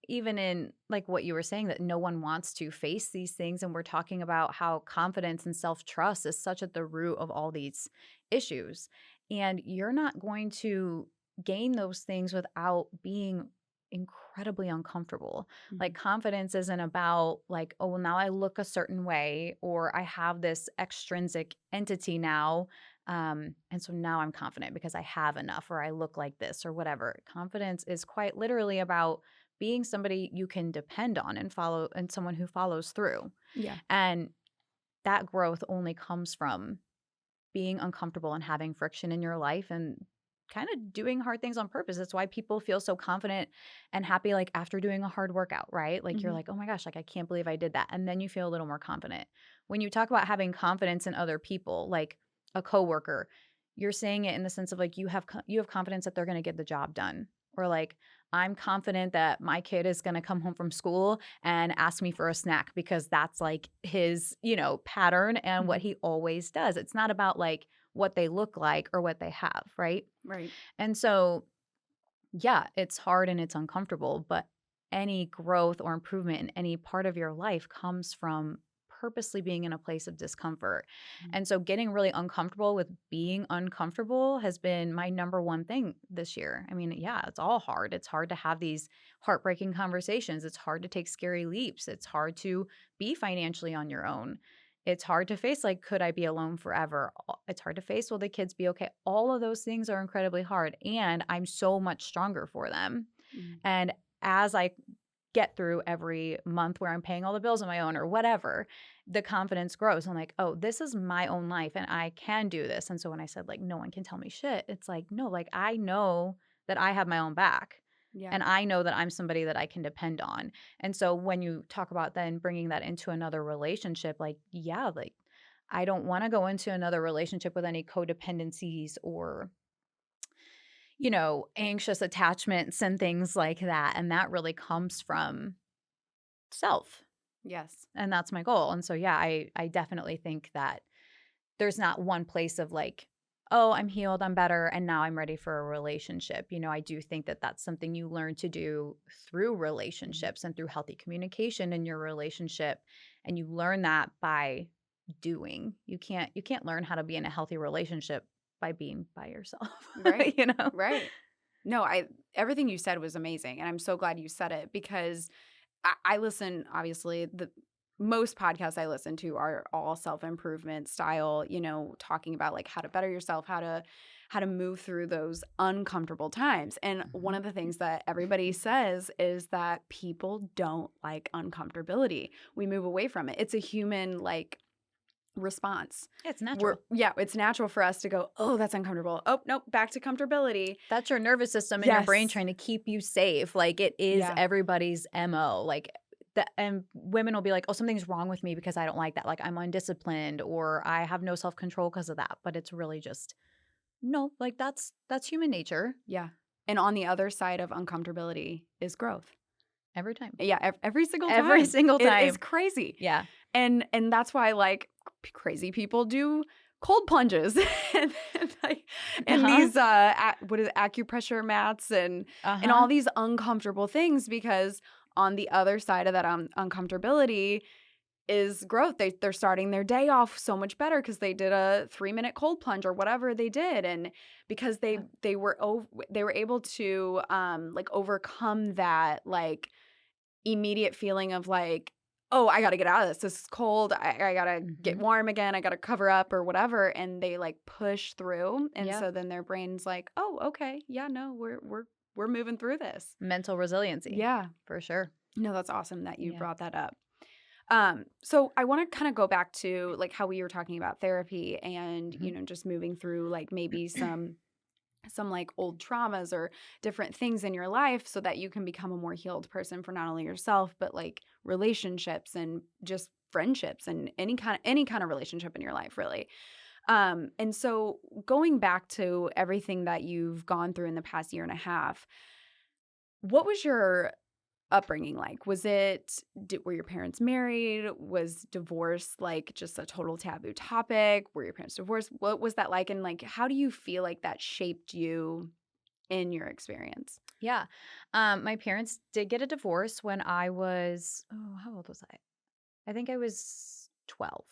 even in like what you were saying, that no one wants to face these things. And we're talking about how confidence and self trust is such at the root of all these issues. And you're not going to gain those things without being incredibly uncomfortable. Like, Mhm. confidence isn't about like, oh, well, now I look a certain way, or I have this extrinsic entity now, and so now I'm confident because I have enough, or I look like this, or whatever. Confidence is quite literally about being somebody you can depend on and follow, and someone who follows through. Yeah. And that growth only comes from being uncomfortable and having friction in your life, and kind of doing hard things on purpose. That's why people feel so confident and happy, like after doing a hard workout, right? Like, you're Mhm. like, oh my gosh, like I can't believe I did that. And then you feel a little more confident. When you talk about having confidence in other people, like a coworker, you're saying it in the sense of like you have confidence that they're going to get the job done. Or like, I'm confident that my kid is going to come home from school and ask me for a snack because that's like his, pattern and what Mhm. he always does. It's not about like what they look like or what they have, right? Right. And so, yeah, it's hard and it's uncomfortable, but any growth or improvement in any part of your life comes from purposely being in a place of discomfort. Mhm. And so, getting really uncomfortable with being uncomfortable has been my number one thing this year. I mean, yeah, it's all hard. It's hard to have these heartbreaking conversations. It's hard to take scary leaps. It's hard to be financially on your own. It's hard to face, like, could I be alone forever? It's hard to face, will the kids be okay? All of those things are incredibly hard, and I'm so much stronger for them. Mhm. And as I get through every month where I'm paying all the bills on my own or whatever, the confidence grows. I'm like, oh, this is my own life and I can do this. And so when I said, like, no one can tell me shit, it's like, no, like, I know that I have my own back. Yeah. And I know that I'm somebody that I can depend on. And so when you talk about then bringing that into another relationship, like, yeah, like, I don't want to go into another relationship with any codependencies or, anxious attachments and things like that. And that really comes from self. Yes. And that's my goal. And so, yeah, I definitely think that there's not one place of like, oh, I'm healed, I'm better, and now I'm ready for a relationship. I do think that that's something you learn to do through Mhm. relationships and through healthy communication in your relationship. And you learn that by doing. You can't learn how to be in a healthy relationship by being by yourself. Right. you know? Right. No, I everything you said was amazing, and I'm so glad you said it because I listen, obviously, the most podcasts I listen to are all self-improvement style, talking about like how to better yourself, how to move through those uncomfortable times. And one Mhm. of the things that everybody says is that people don't like uncomfortability. We move away from it. It's a human like response. It's natural. It's natural for us to go, "Oh, that's uncomfortable. Oh, nope, back to comfortability." That's your nervous system and your brain Yes. trying to keep you safe. Like, it is Yeah. everybody's MO. Like, and women will be like, "Oh, something's wrong with me because I don't like that. Like, I'm undisciplined or I have no self-control because of that." But it's really just no, like, that's human nature Yeah. And on the other side of uncomfortability is growth. every time. Yeah, every single Every time. single It is time. crazy. Yeah. And that's why like crazy people do cold plunges and, like and Uh-huh. these what is it, acupressure mats and Uh-huh. all these uncomfortable things because on the other side of that uncomfortability is growth. They're starting their day off so much better because they did a 3-minute cold plunge or whatever they did, and because Yeah. they were able to like overcome that like immediate feeling of like, oh, I got to get out of this. This is cold. I got to get Mhm. warm again. I got to cover up or whatever, and they like push through, and Yeah. so then their brain's like, oh, okay, yeah, no, we're moving through this. Mental resiliency, Yeah. for sure. No, that's awesome that you Yeah. brought that up. So I want to kind of go back to like how we were talking about therapy and, Mhm. just moving through like maybe some some like old traumas or different things in your life so that you can become a more healed person for not only yourself but like relationships and just friendships and any kind of relationship in your life really. And so going back to everything that you've gone through in the past year and a half, what was your upbringing like? Were your parents married? Was divorce like just a total taboo topic? Were your parents divorced? What was that like? And like, how do you feel like that shaped you in your experience? Yeah. My parents did get a divorce when I was, oh, how old was I? I think I was 12.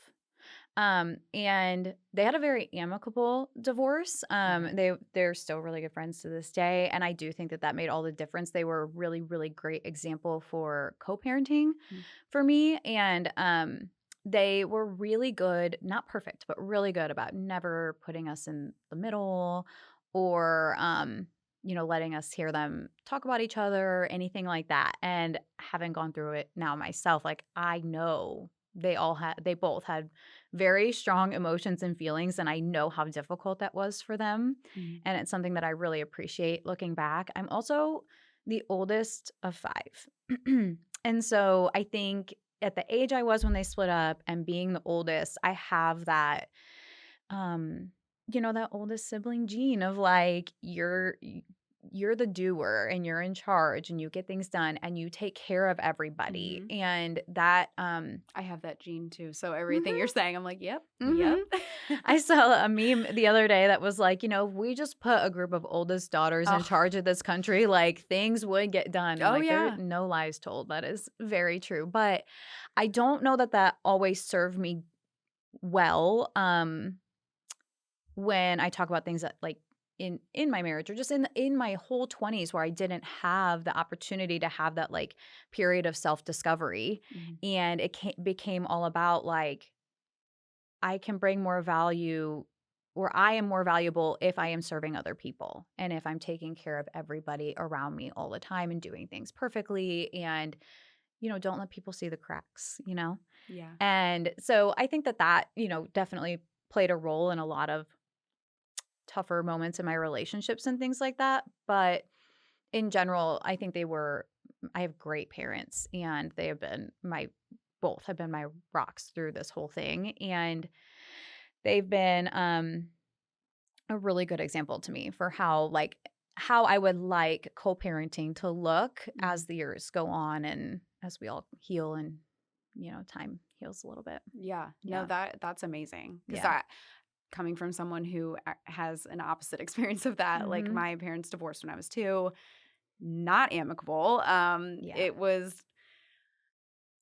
And they had a very amicable divorce. Okay. They're still really good friends to this day, and I do think that that made all the difference. They were a really, really great example for co-parenting Mm. for me, and they were really good, not perfect, but really good about never putting us in the middle or letting us hear them talk about each other, anything like that. And having gone through it now myself, like I know they both had very strong emotions and feelings, and I know how difficult that was for them, Mhm. and it's something that I really appreciate looking back. I'm also the oldest of 5. And so I think at the age I was when they split up and being the oldest, I have that um that oldest sibling gene of like you're the doer and you're in charge and you get things done and you take care of everybody. Mhm. And that I have that gene too. So everything you're mhm, saying, I'm like, yep, mhm. yep. I saw a meme the other day that was like, if we just put a group of oldest daughters in Oh, charge of this country, like things would get done. And oh like, there are yeah. no lies told. That is very true. But I don't know that that always served me well. When I talk about things that like in my marriage or just in my whole 20s where I didn't have the opportunity to have that like period of self-discovery, Mhm. and became all about like I can bring more value or I am more valuable if I am serving other people and if I'm taking care of everybody around me all the time and doing things perfectly, and don't let people see the cracks. Yeah. And so I think that definitely played a role in a lot of tougher moments in my relationships and things like that. But in general, I think I have great parents, and they have been both have been my rocks through this whole thing. And they've been a really good example to me for how I would like co-parenting to look Mhm. as the years go on and as we all heal and, time heals a little bit. Yeah. No, Yeah. that's amazing. Because Yeah. I coming from someone who has an opposite experience of that, like Mhm. my parents divorced when I was 2, not amicable. Yeah. It was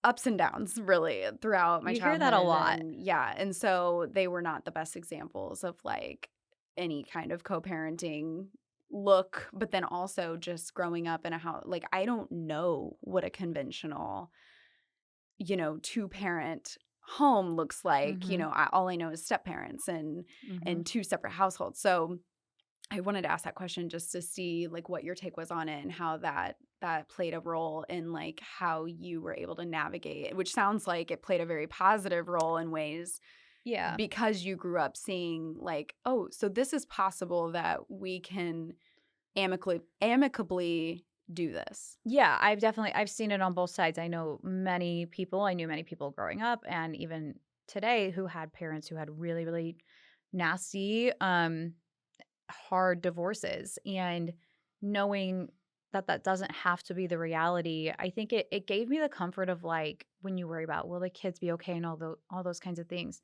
ups and downs really throughout my You hear that a childhood lot. and yeah, and so they were not the best examples of like any kind of co-parenting look, but then also just growing up in a house like I don't know what a conventional, two parent home looks like. Mhm. All I know is step parents and Mhm. two separate households. So I wanted to ask that question just to see like what your take was on it and how that played a role in like how you were able to navigate it, which sounds like it played a very positive role in ways Yeah. because you grew up seeing like, oh, so this is possible that we can amicably do this. Yeah, I've seen it on both sides. I knew many people growing up and even today who had parents who had really, really nasty, hard divorces. And knowing that that doesn't have to be the reality, I think it gave me the comfort of like when you worry about will the kids be okay and all those kinds of things.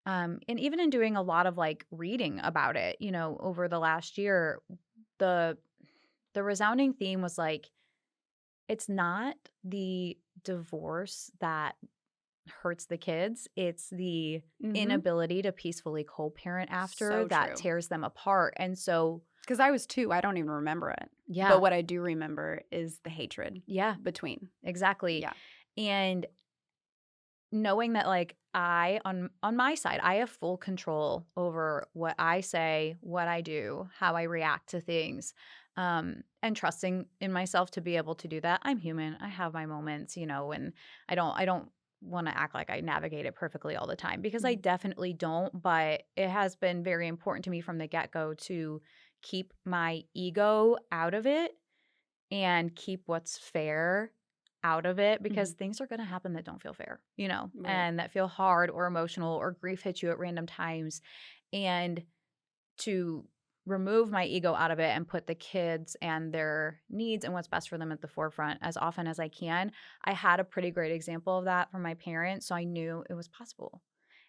And even in doing a lot of like reading about it, over the last year, the the resounding theme was like it's not the divorce that hurts the kids, it's the Mhm. inability to peacefully co-parent after So that true. tears them apart. And so, Because I was 2, I don't even remember it. But yeah, what I do remember is the hatred yeah, between. exactly. Yeah. And knowing that like I on my side, I have full control over what I say, what I do, how I react to things. And trusting in myself to be able to do that. I'm human. I have my moments, and I don't want to act like I navigate it perfectly all the time because I Mhm. definitely don't, but it has been very important to me from the get-go to keep my ego out of it and keep what's fair out of it, because things are going to happen that don't feel fair, Right. and that feel hard or emotional, or grief hits you at random times. And to remove my ego out of it and put the kids and their needs and what's best for them at the forefront as often as I can. I had a pretty great example of that from my parents, so I knew it was possible.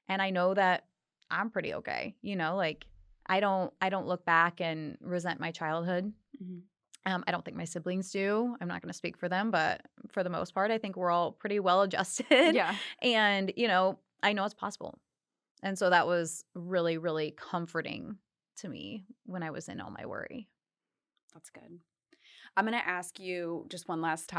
And I know that I'm pretty okay, like I don't look back and resent my childhood. Mm-hmm. I don't think my siblings do. I'm not going to speak for them, but for the most part, I think we're all pretty well adjusted. Yeah. And, I know it's possible. And so that was really, really comforting to me when I was in all my worry. That's good. I'm going to ask you just one last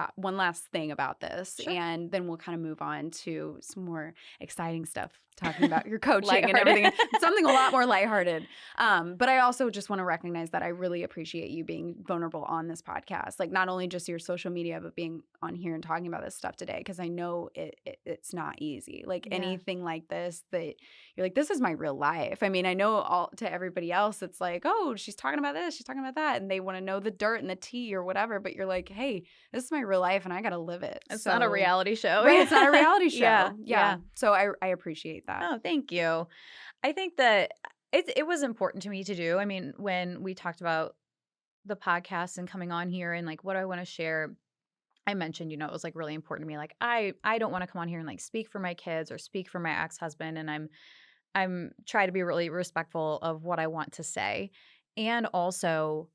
thing about this, Sure. and then we'll kind of move on to some more exciting stuff, talking about your coaching and Lighthearted. everything, something a lot more lighthearted. But I also just want to recognize that I really appreciate you being vulnerable on this podcast, like not only just your social media, but being on here and talking about this stuff today, because I know it's not easy. Like Yeah. anything like this that you're like, this is my real life. I mean, I know all to everybody else, it's like, oh, she's talking about this, she's talking about that, and they want to know the dirt and the tea or whatever. But you're like, hey, this is my real life, and I got to live it. It's not a reality show. Right? It's not a reality show. Yeah. Yeah. So I appreciate that. Oh, thank you. I think that it was important to me to do. I mean, when we talked about the podcast and coming on here and like what I want to share, I mentioned, it was like really important to me. Like I don't want to come on here and like speak for my kids or speak for my ex-husband, and I'm trying to be really respectful of what I want to say. And also,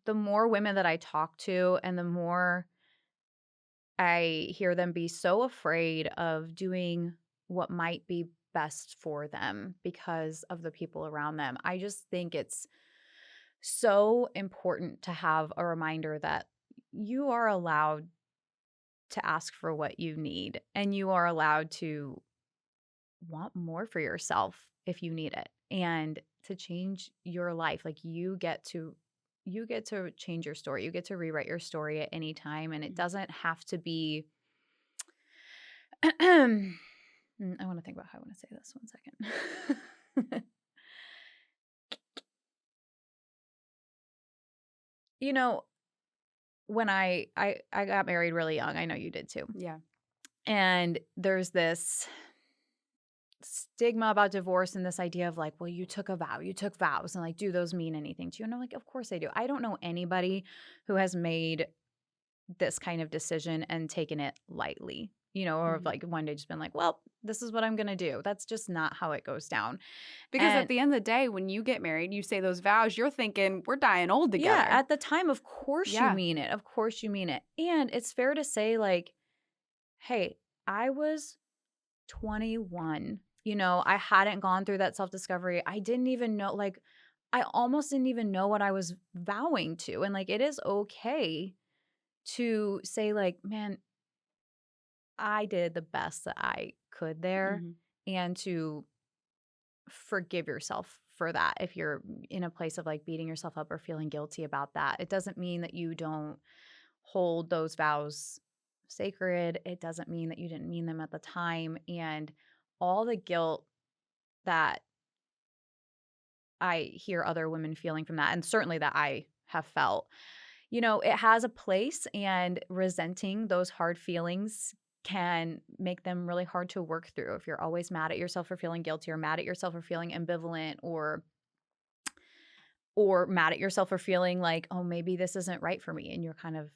the more women that I talk to and the more I hear them be so afraid of doing what might be best for them because of the people around them. I just think it's so important to have a reminder that you are allowed to ask for what you need, and you are allowed to want more for yourself if you need it, and to change your life. Like you get to change your story. You get to rewrite your story at any time, and it doesn't have to be I want to think about how I want to say this. 1 second. you know, when I got married really young, I know you did too. Yeah. And there's this stigma about divorce and this idea of like, well, you took vows, and like, do those mean anything to you? And I'm like, of course they do. I don't know anybody who has made this kind of decision and taken it lightly, or have like one day just been like, well, this is what I'm going to do. That's just not how it goes down. Because at the end of the day, when you get married, you say those vows, you're thinking we're dying old together. Yeah, at the time, of course you mean it. Of course you mean it. And it's fair to say, like, hey, I was 21. I hadn't gone through that self-discovery. I didn't even know, like, I almost didn't even know what I was vowing to. And like, it is okay to say, like, man, I did the best that I could there, and to forgive yourself for that if you're in a place of like beating yourself up or feeling guilty about that. It doesn't mean that you don't hold those vows sacred. It doesn't mean that you didn't mean them at the time. And all the guilt that I hear other women feeling from that, and certainly that I have felt, it has a place, and resenting those hard feelings can make them really hard to work through. If you're always mad at yourself for feeling guilty, or mad at yourself for feeling ambivalent, or mad at yourself for feeling like, oh, maybe this isn't right for me, and you're kind of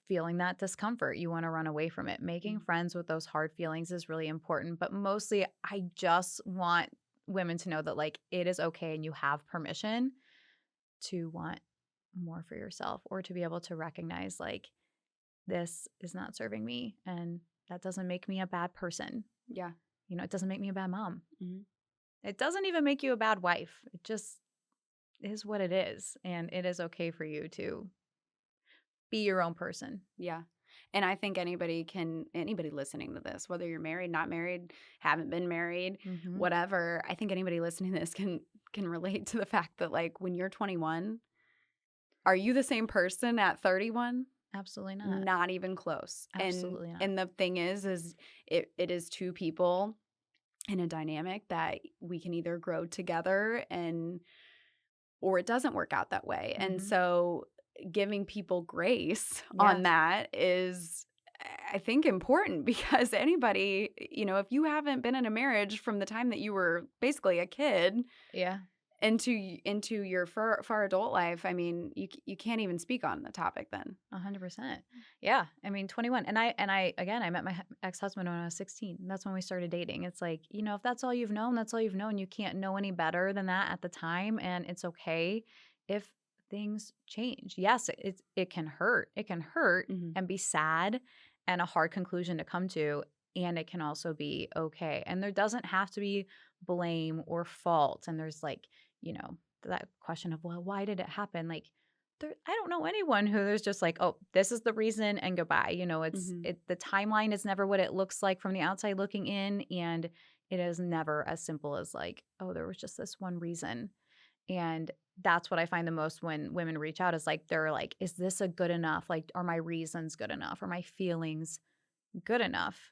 feeling that discomfort, you want to run away from it. Making friends with those hard feelings is really important. But mostly, I just want women to know that like it is okay, and you have permission to want more for yourself, or to be able to recognize like, this is not serving me, and that doesn't make me a bad person. Yeah. It doesn't make me a bad mom. It doesn't even make you a bad wife. It just is what it is, and it is okay for you to be your own person. Yeah. And I think anybody listening to this, whether you're married, not married, haven't been married, whatever, I think anybody listening to this can relate to the fact that like when you're 21, are you the same person at 31? Absolutely not. Not even close. Absolutely not. And the thing is it is two people in a dynamic that we can either grow together and or it doesn't work out that way. And Mhm. so giving people grace on Yes. that is, I think, important because anybody, if you haven't been in a marriage from the time that you were basically a kid Yeah. into your far adult life, I mean, you can't even speak on the topic then. 100%. Yeah. I mean, 21. And I again, I met my ex-husband when I was 16. That's when we started dating. It's like, if that's all you've known, that's all you've known. You can't know any better than that at the time. And it's okay if things change. Yes, it can hurt. It can hurt Mhm. and be sad and a hard conclusion to come to. And it can also be okay. And there doesn't have to be blame or fault. And there's like, you know, that question of, well, why did it happen? Like, I don't know anyone who there's just like, oh, this is the reason and goodbye. Mhm. The timeline is never what it looks like from the outside looking in, and it is never as simple as like, oh, there was just this one reason. And that's what I find the most when women reach out is like they're like, is this a good enough? Like, are my reasons good enough? Are my feelings good enough?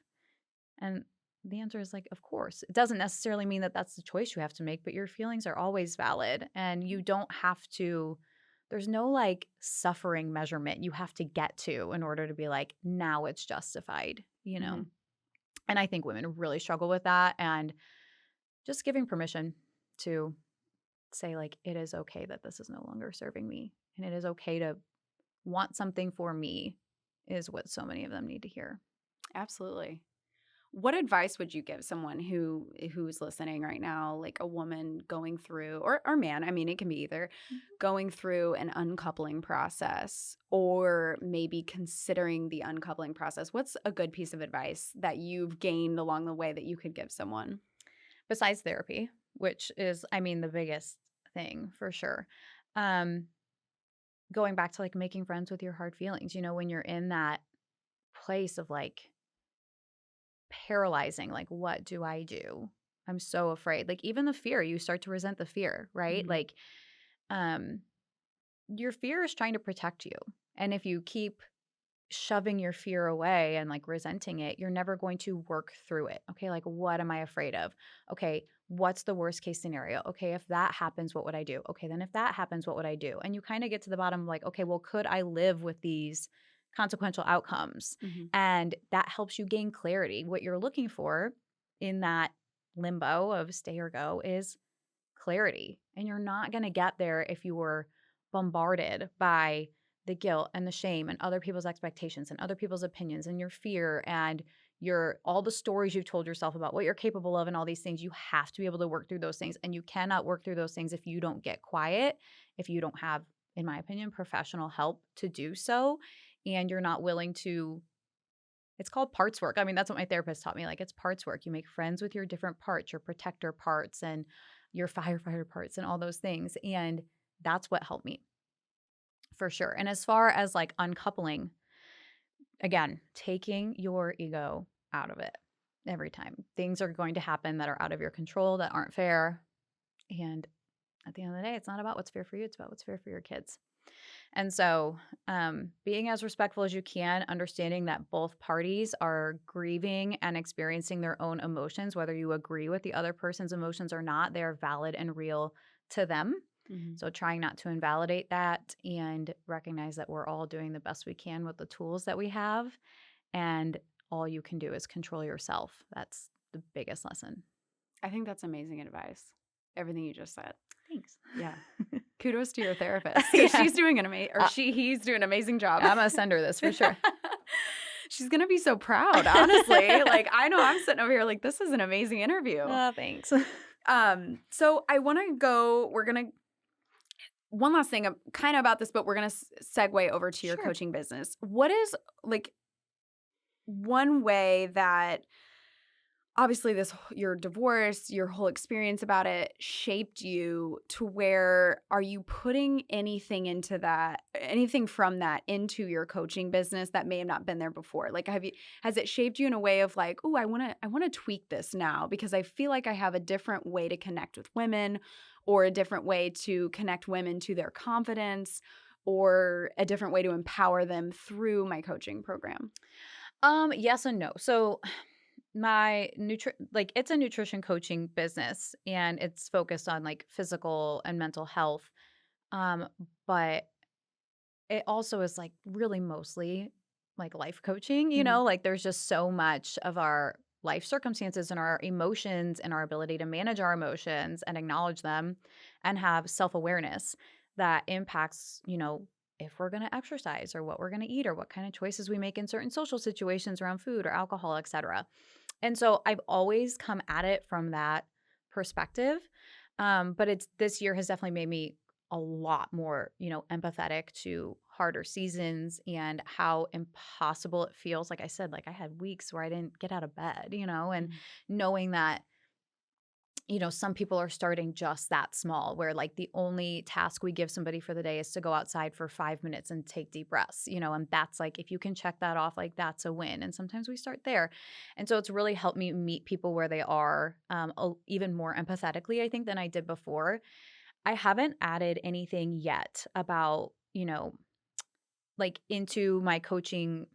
And the answer is like, of course. It doesn't necessarily mean that that's the choice you have to make, but your feelings are always valid. And you don't have to, there's no like suffering measurement you have to get to in order to be like, now it's justified. Mhm. And I think women really struggle with that. And just giving permission to say, like, it is okay that this is no longer serving me. And it is okay to want something for me is what so many of them need to hear. Absolutely. What advice would you give someone who's listening right now, like a woman going through or man, I mean it can be either, going through an uncoupling process or maybe considering the uncoupling process? What's a good piece of advice that you've gained along the way that you could give someone? Besides therapy, which is, I mean, the biggest thing for sure. Um, Going back to like making friends with your hard feelings, when you're in that place of like paralyzing, like, what do I do? I'm so afraid. Like, even the fear, you start to resent the fear, right? Mhm. Like, um, your fear is trying to protect you. And if you keep shoving your fear away and like resenting it, you're never going to work through it. Okay, like what am I afraid of? Okay, what's the worst case scenario? Okay, if that happens, what would I do? Okay, then if that happens, what would I do? And you kind of get to the bottom of like, okay, well, could I live with these consequential outcomes? Mhm. And that helps you gain clarity. What you're looking for in that limbo of stay or go is clarity. And you're not going to get there if you were bombarded by the guilt and the shame and other people's expectations and other people's opinions and your fear and your all the stories you've told yourself about what you're capable of and all these things. You have to be able to work through those things, and you cannot work through those things if you don't get quiet, if you don't have, in my opinion, professional help to do so, and you're not willing to. It's called parts work. I mean, that's what my therapist taught me. Like, it's parts work. You make friends with your different parts, your protector parts and your firefighter parts and all those things. And that's what helped me for sure. And as far as like uncoupling, again, taking your ego out of it every time. Things are going to happen that are out of your control, that aren't fair. And at the end of the day, it's not about what's fair for you, it's about what's fair for your kids. And so, being as respectful as you can, understanding that both parties are grieving and experiencing their own emotions, whether you agree with the other person's emotions or not, they are valid and real to them. Mhm. So, trying not to invalidate that and recognize that we're all doing the best we can with the tools that we have. And all you can do is control yourself. That's the biggest lesson. I think that's amazing advice. Everything you just said. Thanks. Yeah. Kudos to your therapist because Yeah. she's doing an amazing, or Uh, he's doing an amazing job. I'm going to send her this for sure. She's gonna be so proud, honestly. Like, I know I'm sitting over here like, this is an amazing interview. Thanks. So I wanna go, one last thing kind of about this, but we're gonna segue over to your Sure. coaching business. What is like one way that obviously your divorce, your whole experience about it shaped you to where are you putting anything from that into your coaching business that may have not been there before? Like has it shaped you in a way of like, oh, I want to tweak this now because I feel like I have a different way to connect with women or a different way to connect women to their confidence or a different way to empower them through my coaching program? Yes and no. So my it's a nutrition coaching business, and it's focused on like physical and mental health. Um, but it also is, like, really mostly, like, life coaching, Mhm. like, there's just so much of our life circumstances and our emotions and our ability to manage our emotions and acknowledge them and have self-awareness that impacts, if we're gonna exercise or what we're gonna eat or what kind of choices we make in certain social situations around food or alcohol, etcetera. And so I've always come at it from that perspective. But it's this year has definitely made me a lot more, empathetic to harder seasons and how impossible it feels. Like I said, like I had weeks where I didn't get out of bed, and Mhm. knowing that some people are starting just that small, where like the only task we give somebody for the day is to go outside for 5 minutes and take deep breaths, and that's like, if you can check that off, like that's a win. And sometimes we start there. And so it's really helped me meet people where they are, even more empathetically, I think, than I did before. I haven't added anything yet about, like into my coaching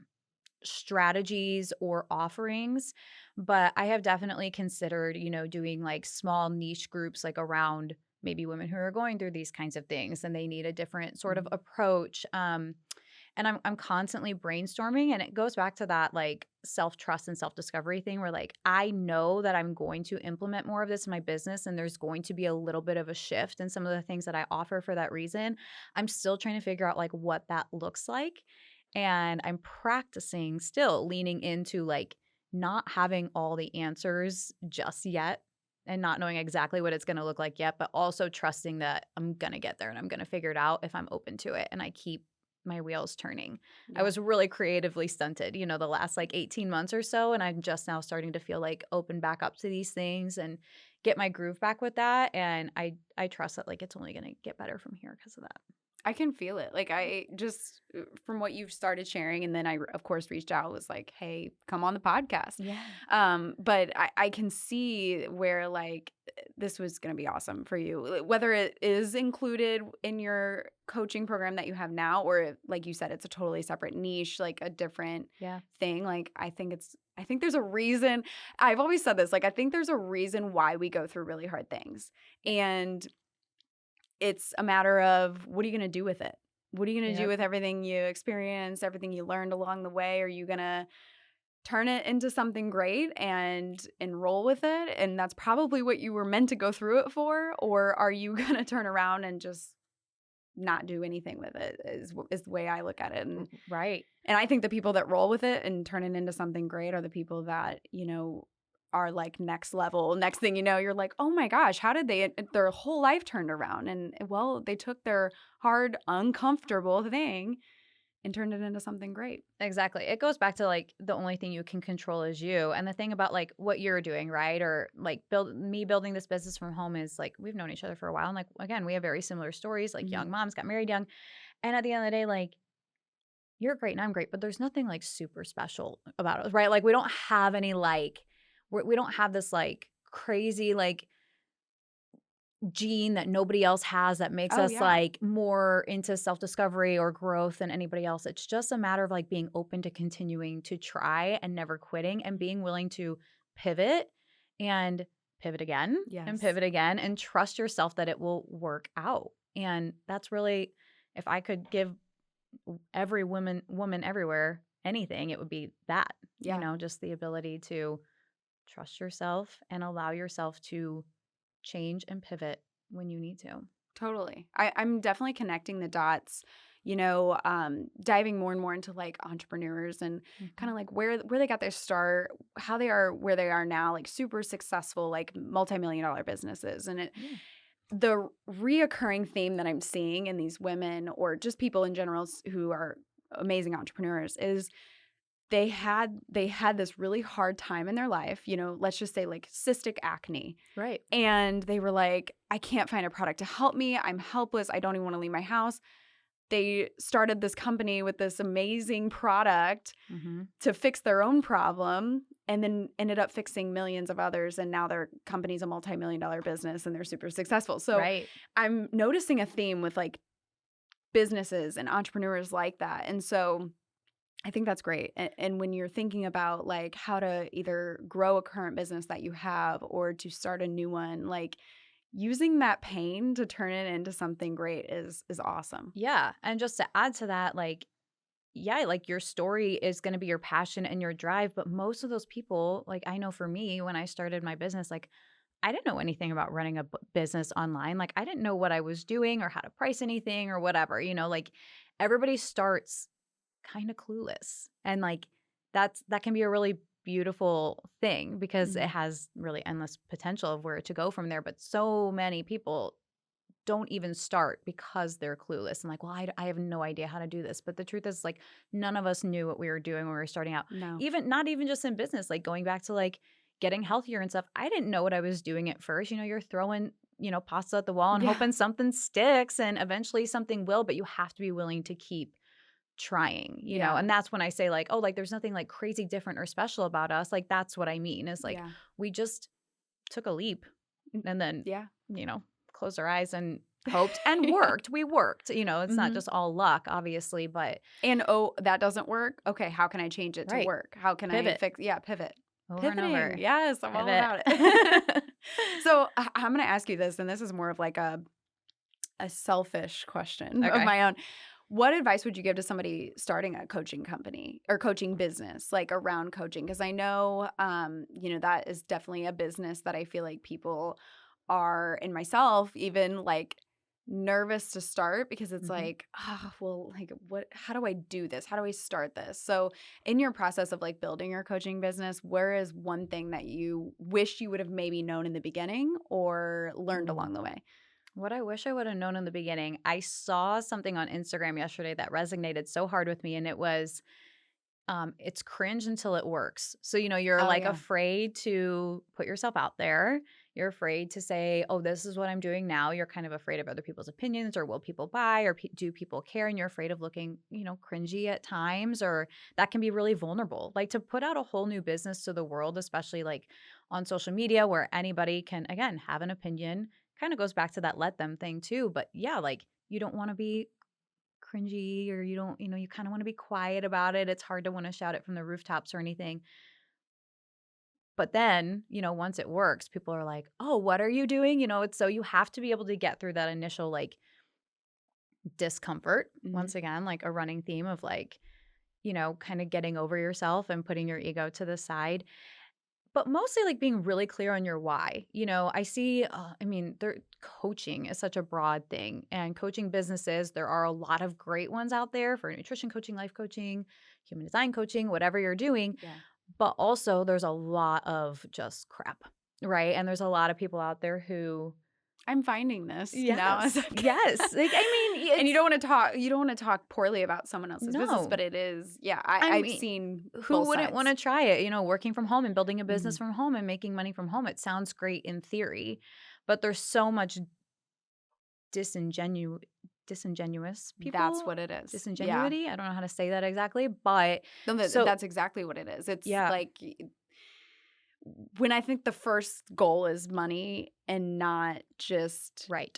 strategies or offerings, but I have definitely considered, doing like small niche groups like around maybe women who are going through these kinds of things and they need a different sort of Mhm. approach. And I'm constantly brainstorming, and it goes back to that like self-trust and self-discovery thing where like I know that I'm going to implement more of this in my business and there's going to be a little bit of a shift in some of the things that I offer for that reason. I'm still trying to figure out like what that looks like. And I'm practicing still leaning into like not having all the answers just yet and not knowing exactly what it's going to look like yet, but also trusting that I'm going to get there and I'm going to figure it out if I'm open to it and I keep my wheels turning. I Yeah. was really creatively stunted, the last like 18 months or so. And I'm just now starting to feel like open back up to these things and get my groove back with that. And I trust that like it's only going to get better from here because of that. I can feel it. Like, I just from what you've started sharing, and then of course, reached out, was like, "Hey, come on the podcast." Yeah. But I can see where, like, this was gonna be awesome for you, whether it is included in your coaching program that you have now, or like you said, it's a totally separate niche, like a different Yeah. thing. Like, I think there's a reason. I've always said this, like, I think there's a reason why we go through really hard things, and it's a matter of, what are you gonna do with it? What are you gonna do Yep. with everything you experienced, everything you learned along the way? Are you gonna turn it into something great and enroll with it? And that's probably what you were meant to go through it for. Or are you gonna turn around and just not do anything with it, is the way I look at it. Right. And I think the people that roll with it and turn it into something great are the people that, are like next level. Next thing you know, you're like, "Oh my gosh, how did their whole life turned around?" And well, they took their hard, uncomfortable thing and turned it into something great. Exactly. It goes back to like the only thing you can control is you. And the thing about like what you're doing, right? Or like building this business from home is like we've known each other for a while. And like again, we have very similar stories, like Mhm. young moms, got married young. And at the end of the day, like you're great and I'm great, but there's nothing like super special about us, right? Like we don't have any like we don't have this like crazy like gene that nobody else has that makes Oh, us yeah. like more into self-discovery or growth than anybody else. It's just a matter of like being open to continuing to try and never quitting and being willing to pivot and Yes. pivot again and trust yourself that it will work out. And that's really, if I could give every woman everywhere anything, it would be that, Yeah. just the ability to trust yourself and allow yourself to change and pivot when you need to. Totally. I'm definitely connecting the dots, diving more and more into like entrepreneurs and kind Mhm. of like where they got their start, how they are where they are now, like super successful, like multi-million dollar businesses. And Yeah. the reoccurring theme that I'm seeing in these women or just people in general who are amazing entrepreneurs is they had this really hard time in their life, let's just say like cystic acne. Right. And they were like, I can't find a product to help me. I'm helpless. I don't even want to leave my house. They started this company with this amazing product Mhm. to fix their own problem and then ended up fixing millions of others. And now their company's a multi-million dollar business and they're super successful. So Right. I'm noticing a theme with like businesses and entrepreneurs like that. And so I think that's great. And when you're thinking about like how to either grow a current business that you have or to start a new one, like using that pain to turn it into something great is awesome. Yeah. And just to add to that, like, yeah, like your story is going to be your passion and your drive. But most of those people, like I know for me, when I started my business, like I didn't know anything about running a business online. Like I didn't know what I was doing or how to price anything or whatever, like everybody starts kind of clueless. And like that can be a really beautiful thing because it Mhm. has really endless potential of where to go from there. But so many people don't even start because they're clueless and like, well, I have no idea how to do this. But the truth is, like, none of us knew what we were doing when we were starting out. No. Even not even just in business, like going back to like getting healthier and stuff. I didn't know what I was doing at first. You're throwing, pasta at the wall and Yeah. hoping something sticks and eventually something will, but you have to be willing to keep trying, Yeah. and that's when I say like, oh, like there's nothing like crazy different or special about us. Like that's what I mean is like Yeah. we just took a leap and then, Yeah. you know, closed our eyes and hoped and Yeah. worked. We worked, it's not Mhm. just all luck, obviously, but And, "Oh, that doesn't work? Okay, how can I change it to right. work? How can I Pivot fix" Yeah, pivot. over and Pivoting, over. yes, I'm all Pivot. about it. So, I'm gonna ask you this, and this is more of like a selfish question of Okay. my own. What advice would you give to somebody starting a coaching company or coaching business, like, around coaching? Because I know, that is definitely a business that I feel like people are, and myself even, like, nervous to start because it's Mhm. like, "Oh, well, like, how do I do this? How do I start this?" So, in your process of, like, building your coaching business, where is one thing that you wish you would have maybe known in the beginning or learned Mm. along the way? What I wish I would have known in the beginning, I saw something on Instagram yesterday that resonated so hard with me, and it was it's cringe until it works. So, you're Oh, like yeah. afraid to put yourself out there. You're afraid to say, oh, this is what I'm doing now. You're kind of afraid of other people's opinions or will people buy or do people care? And you're afraid of looking, cringy at times, or that can be really vulnerable. Like to put out a whole new business to the world, especially like on social media where anybody can, again, have an opinion, kind of goes back to that let them thing too. But yeah, like you don't want to be cringy or you don't, you kind of want to be quiet about it. It's hard to want to shout it from the rooftops or anything. But then, once it works, people are like, "Oh, what are you doing?" It's so you have to be able to get through that initial like discomfort. Mhm. Once again, like a running theme of like, kind of getting over yourself and putting your ego to the side. But mostly like being really clear on your why. I see, coaching is such a broad thing. And coaching businesses, there are a lot of great ones out there for nutrition coaching, life coaching, human design coaching, whatever you're doing. Yeah. But also, there's a lot of just crap, right? And there's a lot of people out there who, I'm finding this now as yes, I'm yes. Like, I mean, and it's you don't wanna talk poorly about someone else's business, no. but it is yeah, I I've mean, seen who both wouldn't want sides. to try it? Working from home and building a business Mhm. from home and making money from home. It sounds great in theory, but there's so much disingenu disingenuous That's people, what it is. Yeah. disingenuity. I don't know how to say that exactly, but No, so that's exactly what it is. It's yeah, like when I think the first goal is money and not just right.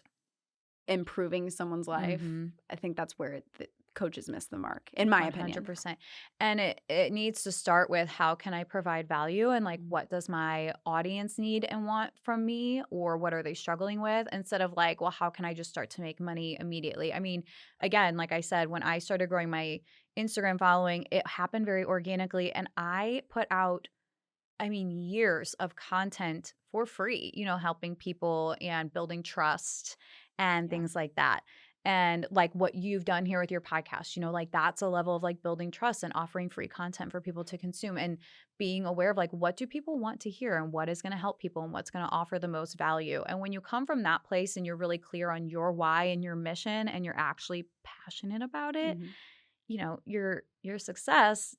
improving someone's life, Mhm. I think that's where the coaches miss the mark, in my opinion. 100%. And it needs to start with how can I provide value and like Mm. what does my audience need and want from me or what are they struggling with instead of like, well, how can I just start to make money immediately? I mean, again, like I said, when I started growing my Instagram following, it happened very organically and I put out years of content for free, helping people and building trust and Yeah. things like that. And like what you've done here with your podcast, like that's a level of like building trust and offering free content for people to consume and being aware of like what do people want to hear and what is going to help people and what's going to offer the most value. And when you come from that place and you're really clear on your why and your mission and you're actually passionate about it, Mhm. your success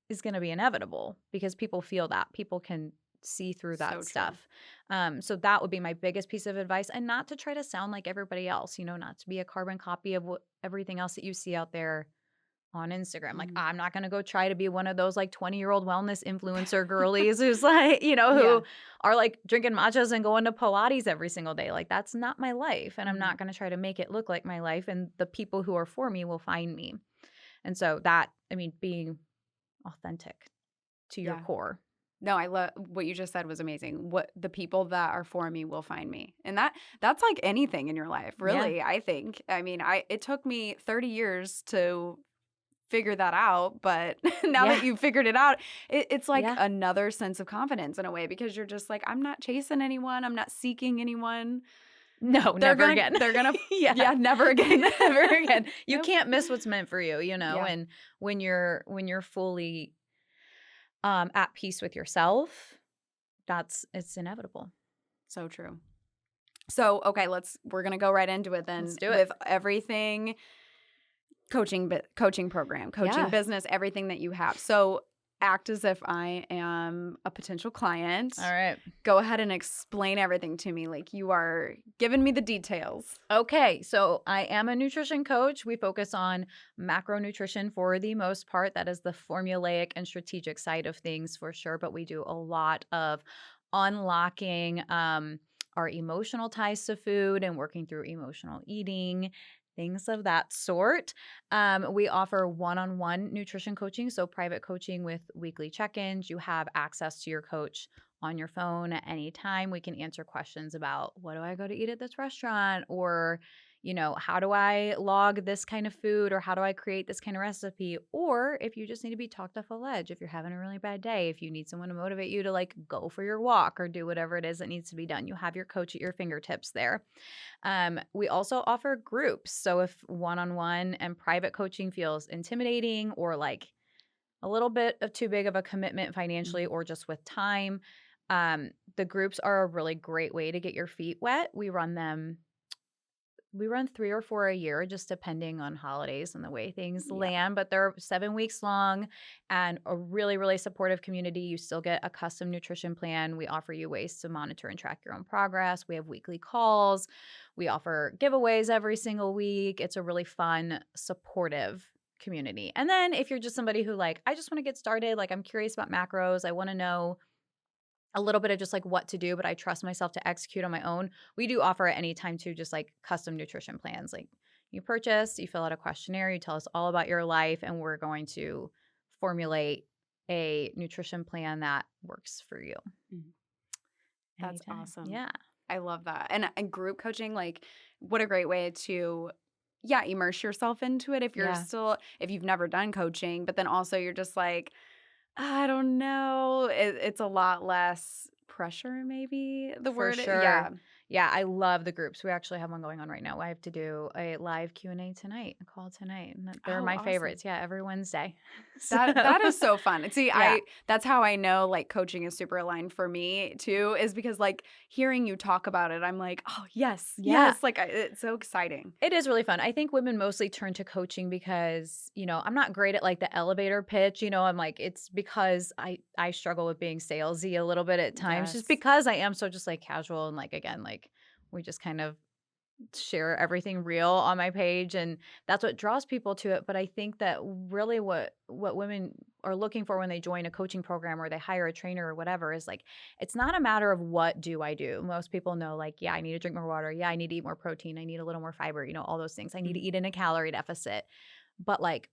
is going to be inevitable because people feel that. People can see through that So true. stuff. So that would be my biggest piece of advice and not to try to sound like everybody else, not to be a carbon copy of everything else that you see out there on Instagram. Like Mhm. I'm not going to go try to be one of those like 20-year-old wellness influencer girlies who's like, Yeah. who are like drinking matchas and going to Pilates every single day. Like that's not my life and I'm Mhm. not going to try to make it look like my life and the people who are for me will find me. And so that, being authentic to your Yeah. core. No, I love what you just said was amazing. What the people that are for me will find me. And that's like anything in your life, Yeah. really, I think. I mean, I it took me 30 years to figure that out, but now that Yeah. you've figured it out, it's like Yeah. another sense of confidence in a way because you're just like, I'm not chasing anyone, I'm not seeking anyone. No, never again. They're gonna Yeah. yeah, never again. Never again. You Nope. can't miss what's meant for you, Yeah, and when you're fully, at peace with yourself, it's inevitable. so true. So, okay, we're gonna go right into it Let's then do it. with everything coaching program, coaching Yeah. business, everything that you have. So, act as if I am a potential client. All right. Go ahead and explain everything to me like you are giving me the details. Okay, so I am a nutrition coach. We focus on macronutrition for the most part. That is the formulaic and strategic side of things for sure. But we do a lot of unlocking our emotional ties to food and working through emotional eating, things of that sort. We offer one on one nutrition coaching, so private coaching with weekly check ins. You have access to your coach on your phone at any time. We can answer questions about what do I go to eat at this restaurant, or how do I log this kind of food, or how do I create this kind of recipe, or if you just need to be talked off a ledge, if you're having a really bad day, if you need someone to motivate you to like go for your walk or do whatever it is that needs to be done, you have your coach at your fingertips there. We also offer groups. So if one-on-one and private coaching feels intimidating or like a little bit of too big of a commitment financially Mhm. or just with time, the groups are a really great way to get your feet wet. We run 3 or 4 a year just depending on holidays and the way things Yeah. land, but they're 7 weeks long and a really, really supportive community. You still get a custom nutrition plan. We offer you ways to monitor and track your own progress. We have weekly calls. We offer giveaways every single week. It's a really fun, supportive community. And then if you're just somebody who like, I just want to get started, like I'm curious about macros, I want to know a little bit of just like what to do, but I trust myself to execute on my own. We do offer at any time too, just like custom nutrition plans. Like you purchase, you fill out a questionnaire, you tell us all about your life, and we're going to formulate a nutrition plan that works for you Mhm. That's anytime. awesome. Yeah. I love that. And group coaching, like, what a great way to, yeah, immerse yourself into it Yeah. if you've never done coaching, but then also you're just like, I don't know. It's a lot less pressure, maybe the For word. sure. Yeah. Yeah, I love the groups. We actually have one going on right now. I have to do a live Q&A tonight, a call tonight. And they're Oh, my awesome. favorites. Yeah, every Wednesday. So, That is so fun. And see, yeah. I that's how I know like coaching is super aligned for me too, is because like hearing you talk about it, I'm like, oh yes, Yeah. yes. Like it's so exciting. It is really fun. I think women mostly turn to coaching because, I'm not great at like the elevator pitch, I'm like it's because I struggle with being salesy a little bit at times just Yes. because I am so just like casual and like again like we just kind of share everything real on my page, and that's what draws people to it. But I think that really what women are looking for when they join a coaching program or they hire a trainer or whatever is like it's not a matter of what do I do. Most people know like, yeah, I need to drink more water, yeah, I need to eat more protein, I need a little more fiber, all those things, I need to Mhm. eat in a calorie deficit. But like,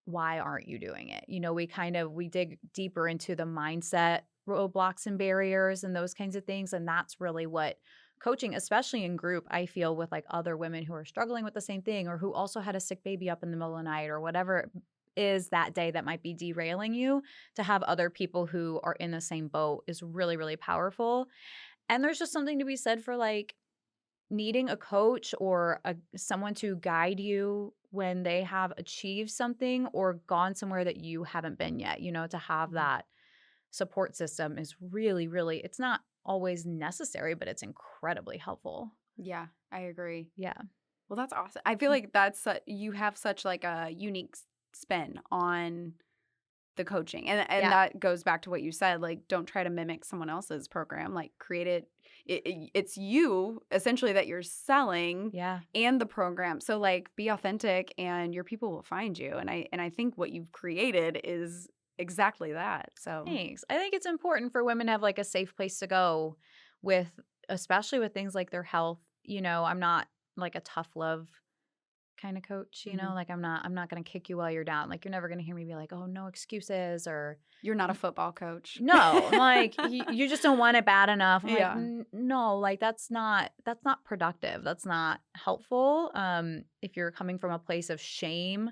why aren't you doing it? We dig deeper into the mindset roadblocks and barriers and those kinds of things, and that's really what coaching, especially in group, I feel with like other women who are struggling with the same thing or who also had a sick baby up in the middle of the night or whatever it is that day that might be derailing you, to have other people who are in the same boat is really, really powerful. And there's just something to be said for like needing a coach or someone to guide you when they have achieved something or gone somewhere that you haven't been yet, to have Mhm. that support system is really, really, it's not always necessary, but it's incredibly helpful. Yeah, I agree. Yeah. Well, that's awesome. I feel Mm. like you have such like a unique spin on the coaching. And Yeah. that goes back to what you said, like don't try to mimic someone else's program, like create it. It's you essentially that you're selling Yeah. and the program. So like be authentic and your people will find you. And I think what you've created is exactly that. So, Thanks. I think it's important for women to have like a safe place to go with, especially with things like their health. I'm not like a tough love kind of coach, Mhm. like I'm not going to kick you while you're down. Like you're never going to hear me be like, "Oh, no excuses," or You're not a football coach. no, like you just don't want it bad enough. I'm like, Yeah. No, like that's not productive. That's not helpful. If you're coming from a place of shame,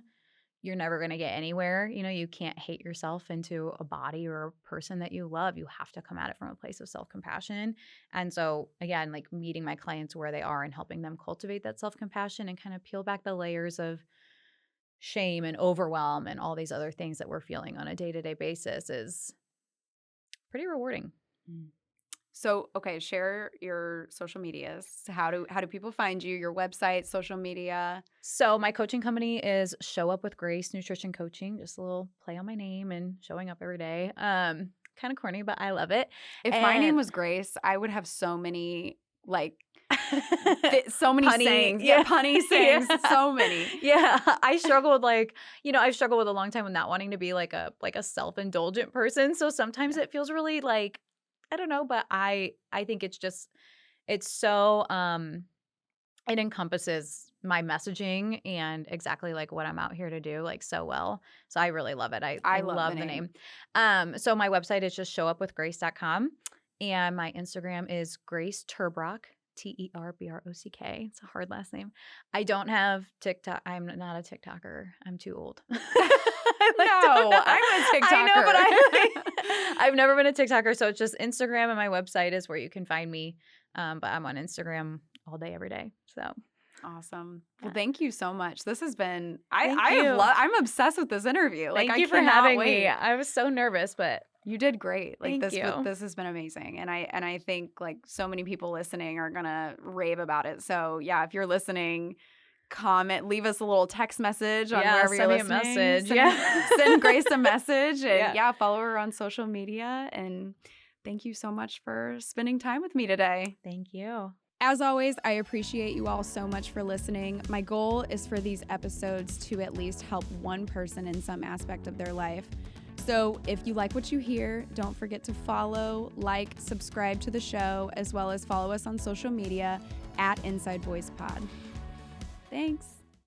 you're never going to get anywhere. You can't hate yourself into a body or a person that you love. You have to come at it from a place of self-compassion. And so, again, like meeting my clients where they are and helping them cultivate that self-compassion and kind of peel back the layers of shame and overwhelm and all these other things that we're feeling on a day-to-day basis is pretty rewarding. Mm. So, okay, share your social medias. How do people find you? Your website, social media? So my coaching company is Show Up with Grace Nutrition Coaching, just a little play on my name and showing up every day. Kind of corny, but I love it. If my name And was Grace, I would have so many like so many punny, sayings. Yeah, yeah. punny Yeah. sayings, so many. Yeah. I struggle with I've struggled with a long time with not wanting to be like a self-indulgent person. So sometimes it feels really like, I don't know, but I think it's so it encompasses my messaging and exactly like what I'm out here to do like so well. So I really love it. I I love the love the name. name. So my website is just showupwithgrace.com and my Instagram is Grace Terbrock, Terbrock. It's a hard last name. I don't have TikTok. I'm not a TikToker. I'm too old. No, I'm a I know, but TikToker. I've never been a TikToker. So it's just Instagram and my website is where you can find me. But I'm on Instagram all day, every day. So Awesome. Well, yeah. thank you so much. This has been Thank I have you. loved I'm obsessed with this interview. Like Thank I you for cannot having wait. me. I was so nervous, but You did great. Like thank you. this has been amazing. And I think like so many people listening are going to rave about it. So, yeah, if you're listening, comment, leave us a little text message on Yeah, wherever you're send me a listening. message. Yeah. Send Grace a message and Yeah. yeah, follow her on social media and thank you so much for spending time with me today. Thank you. As always, I appreciate you all so much for listening. My goal is for these episodes to at least help one person in some aspect of their life. So if you like what you hear, don't forget to follow, like, subscribe to the show, as well as follow us on social media at Inside Voice Pod. Thanks.